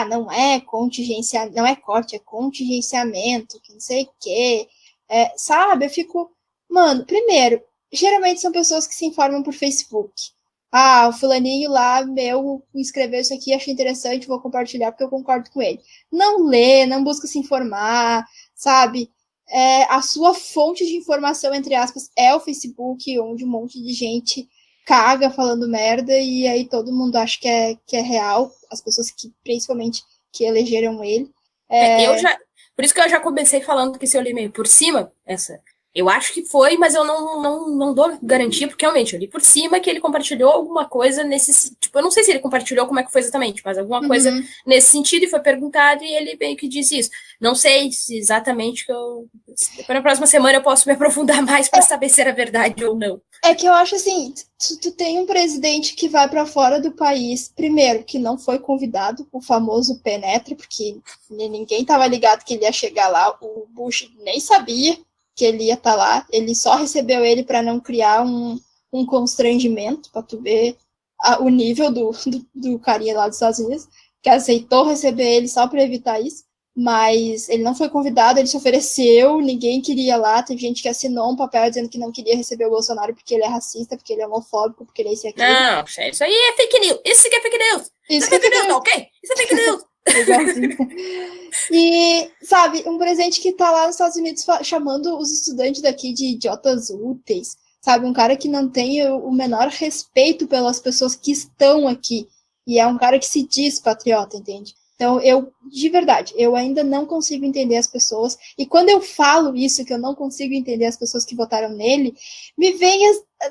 Não é contingenciamento, não é corte, é contingenciamento, que não sei o quê. Sabe? Eu fico... Mano, primeiro, geralmente são pessoas que se informam por Facebook. O fulaninho lá, escreveu isso aqui, achei interessante, vou compartilhar porque eu concordo com ele. Não lê, não busca se informar, sabe? A sua fonte de informação, entre aspas, é o Facebook, onde um monte de gente caga falando merda e aí todo mundo acha que é real, as pessoas que, principalmente, que elegeram ele. Por isso que eu já comecei falando que se eu li meio por cima, eu acho que foi, mas eu não dou garantia, porque realmente eu li por cima que ele compartilhou alguma coisa nesse... Tipo, eu não sei se ele compartilhou como é que foi exatamente, mas alguma coisa nesse sentido, e foi perguntado, e ele meio que disse isso. Não sei se exatamente que na próxima semana eu posso me aprofundar mais para saber se era verdade ou não. É que eu acho assim, tu tem um presidente que vai para fora do país, primeiro, que não foi convidado, o famoso penetra, porque ninguém tava ligado que ele ia chegar lá, o Bush nem sabia que ele ia estar lá, ele só recebeu ele para não criar um constrangimento, para tu ver o nível do carinha lá dos Estados Unidos, que aceitou receber ele só para evitar isso. mas ele não foi convidado, ele se ofereceu, ninguém queria lá, teve gente que assinou um papel dizendo que não queria receber o Bolsonaro porque ele é racista, porque ele é homofóbico, porque ele é esse aqui. Não, isso aí é fake news. Isso aqui é fake news. Isso é fake news, tá ok? Isso é fake news. E, sabe, um presidente que tá lá nos Estados Unidos chamando os estudantes daqui de idiotas úteis, sabe, um cara que não tem o menor respeito pelas pessoas que estão aqui, e é um cara que se diz patriota, entende? Então, de verdade, eu ainda não consigo entender as pessoas, e quando eu falo isso, que eu não consigo entender as pessoas que votaram nele, me vem,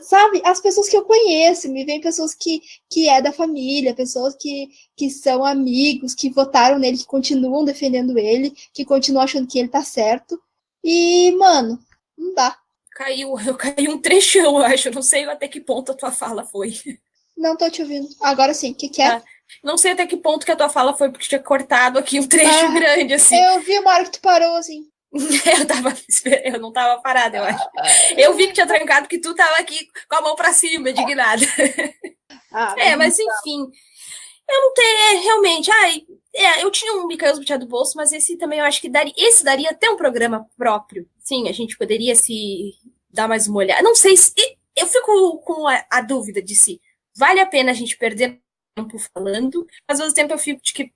sabe, as pessoas que eu conheço, me vem pessoas que é da família, pessoas que são amigos, que votaram nele, que continuam defendendo ele, que continuam achando que ele tá certo, e, mano, não dá. Eu caí um trechão, eu acho, não sei até que ponto a tua fala foi. Não tô te ouvindo. Agora sim, o que é? Não sei até que ponto que a tua fala foi, porque tinha cortado aqui um trecho grande, assim. Eu vi uma hora que tu parou, assim. Eu não tava parada, eu acho. Eu vi que tinha trancado, que tu tava aqui com a mão pra cima, indignada. Mas enfim. Eu não tenho, realmente. Eu tinha um Micael Butiá do bolso, mas esse também eu acho que daria até um programa próprio. Sim, a gente poderia se dar mais uma olhada. Não sei se. Eu fico com a dúvida de se vale a pena a gente perder tempo falando, mas ao mesmo tempo eu fico de que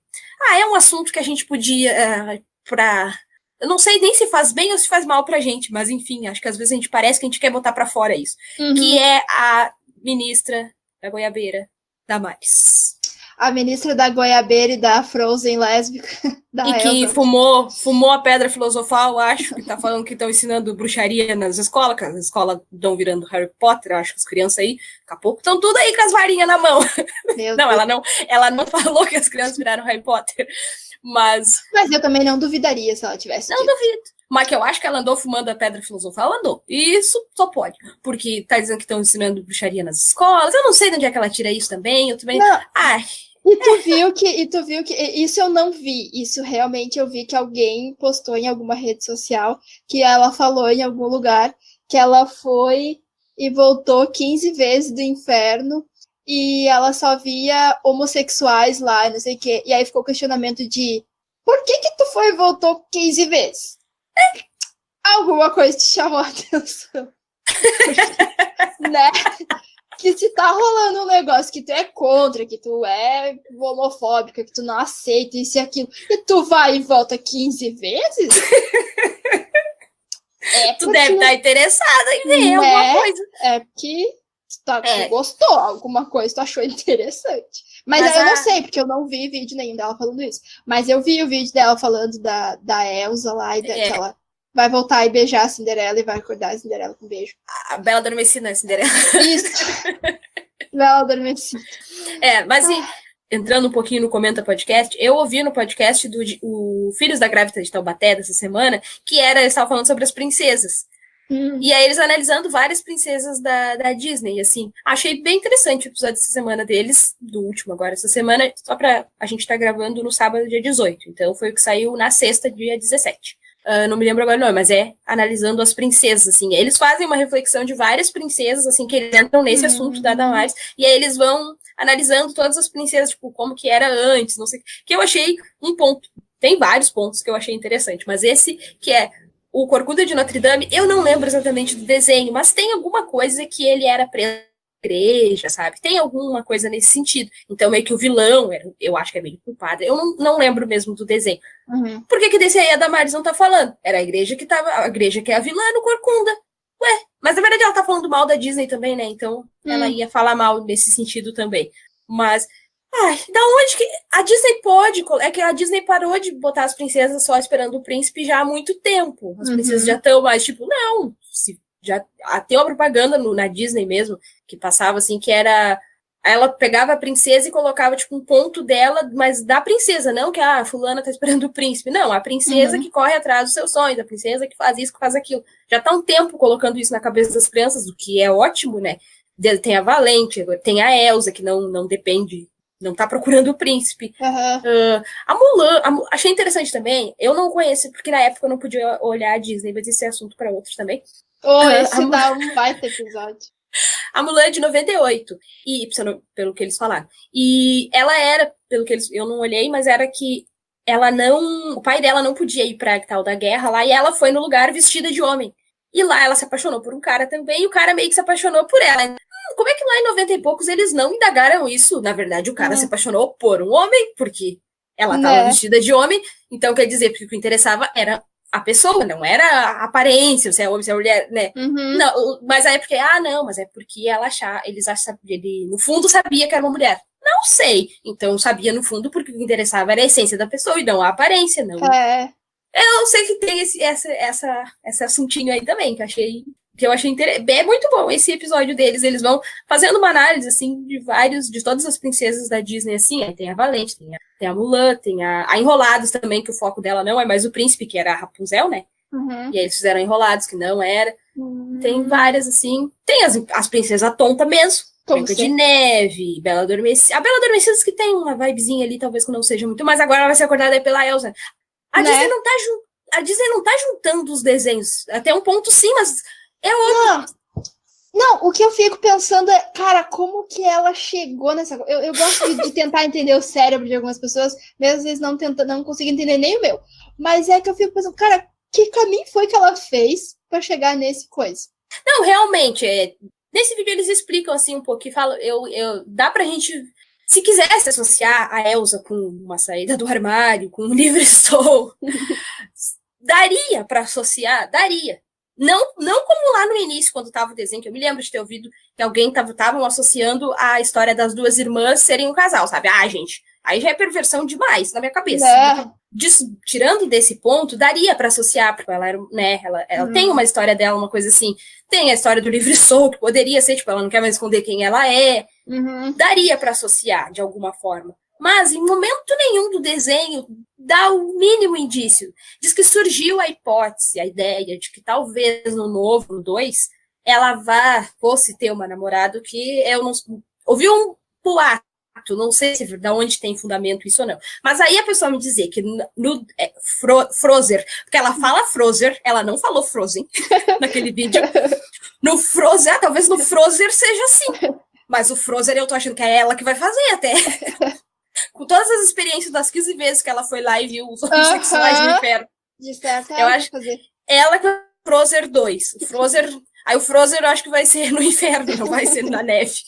é um assunto que a gente podia eu não sei nem se faz bem ou se faz mal pra gente, mas enfim, acho que às vezes a gente parece que a gente quer botar pra fora isso. Que é a ministra da Goiabeira, Damares. A ministra da Goiabeira e da Frozen lésbica. Da e que fumou a pedra filosofal, acho, que tá falando que estão ensinando bruxaria nas escolas, que as escolas estão virando Harry Potter, acho que as crianças aí, daqui a pouco estão tudo aí com as varinhas na mão. Ela não falou que as crianças viraram Harry Potter, mas eu também não duvidaria se ela tivesse Não duvido. Mas que eu acho que ela andou fumando a pedra filosofal, ela andou. E isso só pode. Porque tá dizendo que estão ensinando bruxaria nas escolas. Eu não sei de onde é que ela tira isso também. Eu também. Não. E tu viu que isso eu não vi. Isso realmente eu vi que alguém postou em alguma rede social que ela falou em algum lugar que ela foi e voltou 15 vezes do inferno e ela só via homossexuais lá, não sei o quê. E aí ficou o questionamento de por que tu foi e voltou 15 vezes? Alguma coisa te chamou a atenção. Né? Que se tá rolando um negócio que tu é contra, que tu é homofóbica, que tu não aceita isso e aquilo, e tu vai e volta 15 vezes? Tu deve estar interessada em ver alguma coisa. É porque tu gostou, alguma coisa tu achou interessante. Mas eu não sei, porque eu não vi vídeo nenhum dela falando isso. Mas eu vi o vídeo dela falando da Elsa lá, e que ela vai voltar e beijar a Cinderela e vai acordar a Cinderela com um beijo. A Bela Adormecida, né, Cinderela? Isso. Bela Adormecida. Mas entrando um pouquinho no Comenta Podcast, eu ouvi no podcast o Filhos da Grávida de Taubaté dessa semana, que eles estavam falando sobre as princesas. E aí eles analisando várias princesas da Disney, assim. Achei bem interessante o episódio dessa semana deles, do último agora, essa semana, só pra a gente tá gravando no sábado, dia 18. Então foi o que saiu na sexta, dia 17. Não me lembro agora o nome, mas analisando as princesas, assim. Eles fazem uma reflexão de várias princesas, assim, que eles entram nesse assunto da Damares, e aí eles vão analisando todas as princesas, tipo, como que era antes, não sei, que eu achei um ponto. Tem vários pontos que eu achei interessante, mas esse que é o Corcunda de Notre Dame, eu não lembro exatamente do desenho, mas tem alguma coisa que ele era preso na igreja, sabe? Tem alguma coisa nesse sentido. Então, meio que o vilão, eu acho que é meio culpado. Eu não lembro mesmo do desenho. Por que desse aí a Damares não tá falando? Era a igreja que é a vilã no Corcunda. Mas na verdade ela tá falando mal da Disney também, né? Então, ela ia falar mal nesse sentido também. Mas da onde que a Disney pode? É que a Disney parou de botar as princesas só esperando o príncipe já há muito tempo. As princesas já estão mais, tipo, não. Já tem uma propaganda na Disney mesmo, que passava assim, que era. Ela pegava a princesa e colocava, tipo, um ponto dela, mas da princesa, não que a fulana tá esperando o príncipe. Não, a princesa que corre atrás dos seus sonhos, a princesa que faz isso, que faz aquilo. Já tá um tempo colocando isso na cabeça das crianças, o que é ótimo, né? Tem a Valente, tem a Elsa, que não depende. Não tá procurando o príncipe. A Mulan, achei interessante também. Eu não conheço, porque na época eu não podia olhar a Disney, mas esse é assunto para outros também. Esse dá um baita episódio. A Mulan é de 98, pelo que eles falaram. E ela era, pelo que eu não olhei, mas era que o pai dela não podia ir pra tal da guerra lá, e ela foi no lugar vestida de homem. E lá ela se apaixonou por um cara também, e o cara meio que se apaixonou por ela. Como é que lá em 90 e poucos eles não indagaram isso? Na verdade, o cara se apaixonou por um homem, porque ela estava vestida de homem, então quer dizer, porque o que interessava era a pessoa, não era a aparência, se é homem, se é mulher, né? Não, mas aí é porque, mas é porque ela ele no fundo sabia que era uma mulher. Não sei. Então sabia no fundo porque o que interessava era a essência da pessoa e não a aparência, não. Eu sei que tem esse assuntinho aí também, que eu achei interessante. É muito bom esse episódio deles. Eles vão fazendo uma análise, assim, de todas as princesas da Disney, assim. Aí tem a Valente, tem a Mulan, tem a Enrolados também, que o foco dela não é mais o príncipe, que era a Rapunzel, né? E aí eles fizeram Enrolados, que não era. Tem várias, assim. Tem as princesas tonta mesmo. Branca de Neve, Bela Adormecida. A Bela Adormecida que tem uma vibezinha ali, talvez que não seja muito, mas agora ela vai ser acordada aí pela Elsa. A Disney não tá juntando os desenhos. Até um ponto sim, mas é outro. Não, o que eu fico pensando é, cara, como que ela chegou nessa... Eu gosto de tentar entender o cérebro de algumas pessoas, mesmo às vezes não consigo entender nem o meu. Mas é que eu fico pensando, cara, que caminho foi que ela fez pra chegar nesse coisa? Não, realmente, nesse vídeo eles explicam assim um pouco, e falam, dá pra gente, se quisesse associar a Elsa com uma saída do armário, com um livro estou, daria pra associar, daria. Não como lá no início, quando tava o desenho, que eu me lembro de ter ouvido que alguém estavam associando a história das duas irmãs serem um casal, sabe? Gente, aí já é perversão demais na minha cabeça. Tirando desse ponto, daria pra associar, porque ela era, né, ela tem uma história dela, uma coisa assim, tem a história do livre sol, que poderia ser, tipo, ela não quer mais esconder quem ela é, daria pra associar de alguma forma. Mas em momento nenhum do desenho dá o mínimo indício. Diz que surgiu a hipótese, a ideia de que talvez no novo, no 2, ela fosse ter uma namorada que eu não... Ouvi um boato, não sei se da onde tem fundamento isso ou não. Mas aí a pessoa me dizer que no Frozer, porque ela fala Frozer, ela não falou Frozen naquele vídeo. No Frozer, talvez no Frozer seja assim. Mas o Frozer eu tô achando que é ela que vai fazer até. Com todas as experiências das 15 vezes que ela foi lá e viu os homossexuais no inferno. Eu acho que ela que é o Frozer 2. Aí o Frozer eu acho que vai ser no inferno, não vai ser na neve.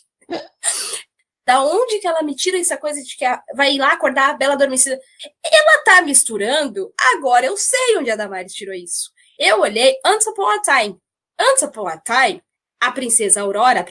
Da onde que ela me tira essa coisa de que vai ir lá acordar a Bela Adormecida? Ela tá misturando, agora eu sei onde a Damares tirou isso. Eu olhei Once Upon a Time. Once Upon a Time, a Princesa Aurora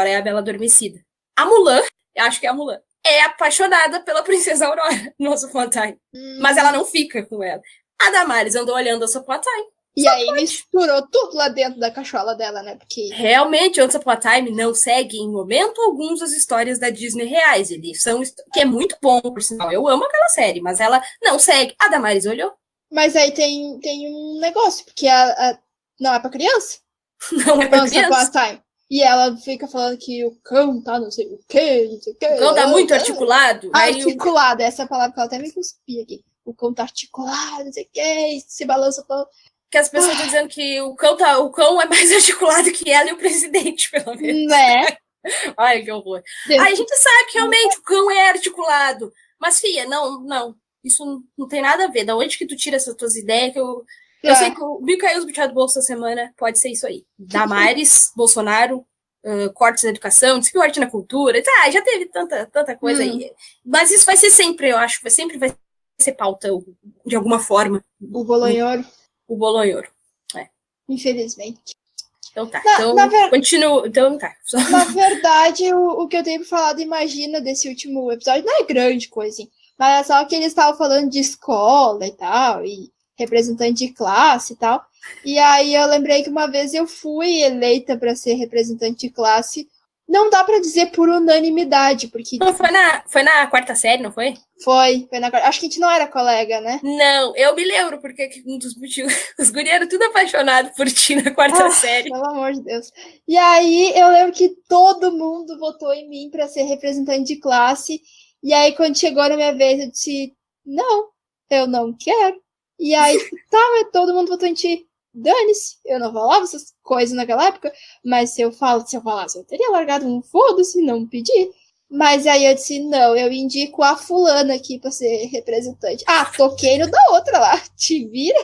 é a Bela Adormecida. A Mulan, eu acho que é a Mulan, é apaixonada pela Princesa Aurora no Once Upon a Time. Mas ela não fica com ela. A Damares andou olhando Once Upon a Time. E aí misturou tudo lá dentro da cachola dela, né? Porque... Realmente, Once Upon a Time não segue em momento algum as histórias da Disney reais. Eles são... que é muito bom, por sinal. Eu amo aquela série, mas ela não segue. A Damares olhou. Mas aí tem um negócio, porque não é pra criança? Não é pra Once criança. Upon a Time. E ela fica falando que o cão tá não sei o quê, não sei o quê. O cão tá muito articulado. Articulado, essa palavra que ela até me cuspia aqui. O cão tá articulado, não sei o quê, se balança todo. Que as pessoas estão dizendo que o cão é mais articulado que ela e o presidente, pelo menos. Né? Ai, que horror. Aí a gente sabe que realmente o cão é articulado. Mas, filha, não. Isso não tem nada a ver. Da onde que tu tira essas tuas ideias? Que eu sei que o Bill caiu os bichos do bolso essa semana. Pode ser isso aí. Damares, Bolsonaro, cortes na educação, descorte na cultura. Já teve tanta coisa aí. Mas isso vai ser sempre, eu acho. Sempre vai ser pauta de alguma forma. O Bolonhoro. O Bolonhoro. Infelizmente. Então tá. Continuo. Então tá. Na verdade, o que eu tenho pra falar do Imagina desse último episódio não é grande coisa, assim. Mas é só que eles estavam falando de escola e tal, e representante de classe e tal. E aí eu lembrei que uma vez eu fui eleita para ser representante de classe. Não dá pra dizer por unanimidade, porque... Não, foi na quarta série, não foi? Foi na quarta. Acho que a gente não era colega, né? Não, eu me lembro, porque um dos motivos... Os guri eram tudo apaixonados por ti na quarta série. Pelo amor de Deus. E aí eu lembro que todo mundo votou em mim pra ser representante de classe. E aí quando chegou na minha vez, eu disse, não, eu não quero. E aí, mas todo mundo votou em ti. Dane-se, eu não falava essas coisas naquela época, mas se eu falasse, eu teria largado um foda-se, não pedi. Mas aí eu disse, não, eu indico a fulana aqui pra ser representante. Ah, toquei no da outra lá, te vira.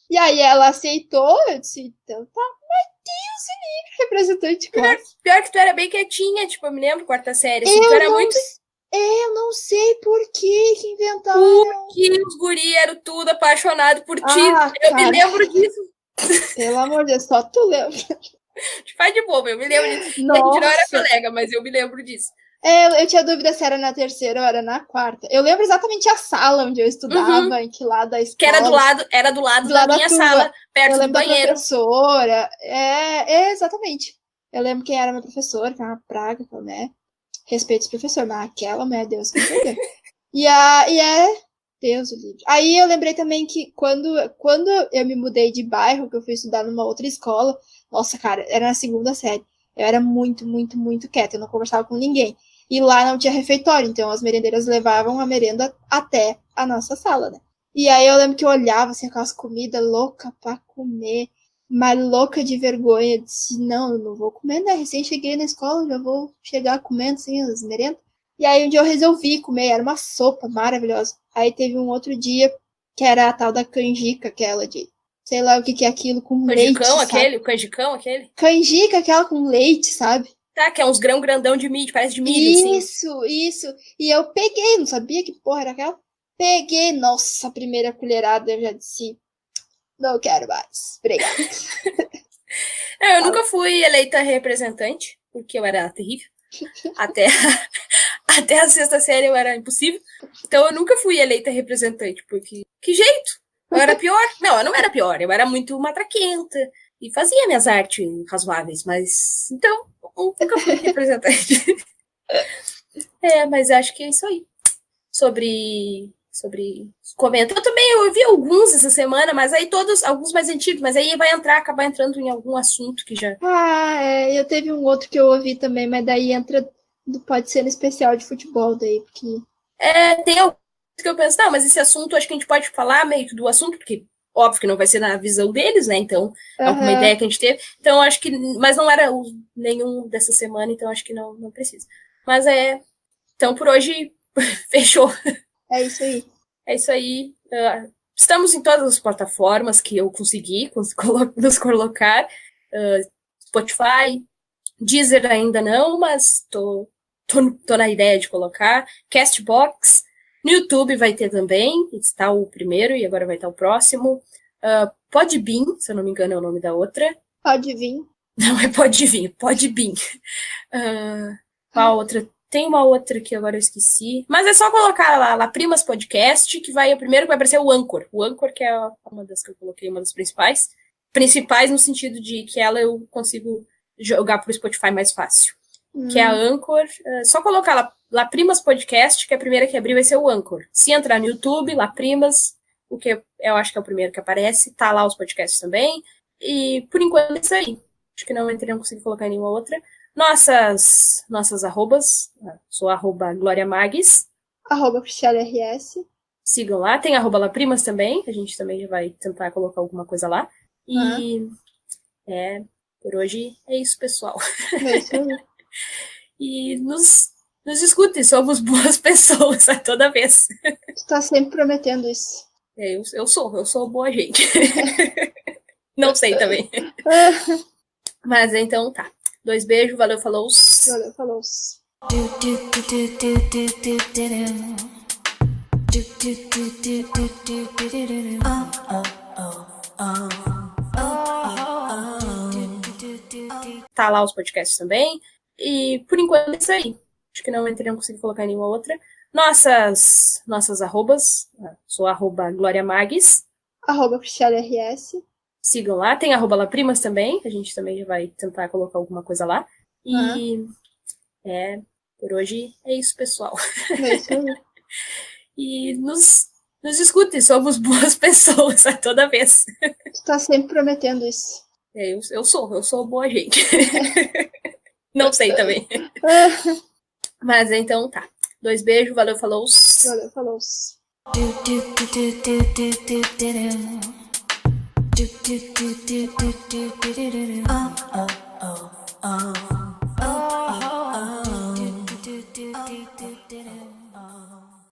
E aí ela aceitou, eu disse, então tá, mas Deus me livre, representante, claro. Pior que tu era bem quietinha, tipo, eu me lembro, quarta série, assim, tu era muito... Eu não sei por que inventaram. Porque os guri eram tudo apaixonados por ti. Eu me cara. lembro disso. Pelo amor de Deus, só tu lembra. Faz de bobo, eu me lembro disso. Nossa. A gente não era colega, mas eu me lembro disso. Eu tinha dúvida se era na terceira ou era na quarta. Eu lembro exatamente a sala onde eu estudava, em que lado da escola. Que era do lado da minha sala, perto do banheiro. Da professora. Exatamente. Eu lembro quem era minha professora, que era uma praga, né? Respeito os professores, mas aquela, meu Deus, que entendeu. Deus o livre. Aí eu lembrei também que quando eu me mudei de bairro, que eu fui estudar numa outra escola, nossa, cara, era na segunda série. Eu era muito, muito, muito quieta, eu não conversava com ninguém. E lá não tinha refeitório, então as merendeiras levavam a merenda até a nossa sala, né? E aí eu lembro que eu olhava, assim, aquelas comidas louca pra comer, mas louca de vergonha. Eu disse, não, eu não vou comer, né? Recém cheguei na escola, já vou chegar comendo, assim, as merendas. E aí um dia eu resolvi comer, era uma sopa maravilhosa. Aí teve um outro dia, que era a tal da canjica, aquela de... sei lá o que é aquilo, com leite, sabe? O canjicão aquele? Canjica, aquela com leite, sabe? Tá, que é uns grão grandão de milho, parece de milho, Isso. E eu peguei, não sabia que porra era aquela. Peguei, nossa, a primeira colherada eu já disse, não quero mais, obrigada. Eu nunca fui eleita representante, porque eu era terrível. Até a sexta série eu era impossível. Então eu nunca fui eleita representante, porque... que jeito? Eu era pior? Não, eu não era pior. Eu era muito matraquenta. E fazia minhas artes razoáveis, mas... então, eu nunca fui representante. Mas acho que é isso aí. Sobre comenta. Eu também vi alguns essa semana, mas aí alguns mais antigos, mas aí vai acabar entrando em algum assunto que já... eu teve um outro que eu ouvi também, mas daí pode ser no especial de futebol daí, porque... tem alguns que eu penso, não, mas esse assunto, acho que a gente pode falar meio que do assunto, porque óbvio que não vai ser na visão deles, né, então é uma ideia que a gente teve, então acho que, mas não era nenhum dessa semana, então acho que não precisa. Mas então por hoje, fechou. É isso aí. É isso aí. Estamos em todas as plataformas que eu consegui nos colocar. Spotify, Deezer ainda não, mas tô na ideia de colocar. Castbox, no YouTube vai ter também, está o primeiro e agora vai estar o próximo. Podbean, se eu não me engano é o nome da outra. Pode vir. Não é Podbean. Qual outra? Tem uma outra que agora eu esqueci. Mas é só colocar lá Primas Podcast, que o primeiro que vai aparecer o Anchor. O Anchor, que é uma das que eu coloquei, uma das principais. Principais no sentido de que ela eu consigo jogar pro Spotify mais fácil. Que é a Anchor. Só colocar lá Primas Podcast, que a primeira que abrir vai ser o Anchor. Se entrar no YouTube, lá Primas, o que eu acho que é o primeiro que aparece. Tá lá os podcasts também. E por enquanto é isso aí. Acho que não consegui colocar nenhuma outra. Nossas arrobas, sou @gloriamagues. @cristianeRS. Sigam lá, tem @laprimas também, a gente também já vai tentar colocar alguma coisa lá. E por hoje é isso, pessoal. É isso aí. E nos escutem, somos boas pessoas a toda vez. Tu tá sempre prometendo isso. Eu sou boa gente. Não sei também. Mas então tá. 2 beijos, valeu, falou. Valeu, falou. Tá lá os podcasts também. E por enquanto é isso aí. Acho que não consegui colocar nenhuma outra. Nossas arrobas, sou @gloriamagues. @cristianeRS. Sigam lá, tem @laprimas também, a gente também já vai tentar colocar alguma coisa lá. E por hoje é isso, pessoal. É isso aí. E nos escutem, somos boas pessoas a toda vez. Tu tá sempre prometendo isso. Eu sou boa gente. Não sei também. Mas então tá. 2 beijos, valeu, falou. Valeu, falou. Oh, oh, oh, oh.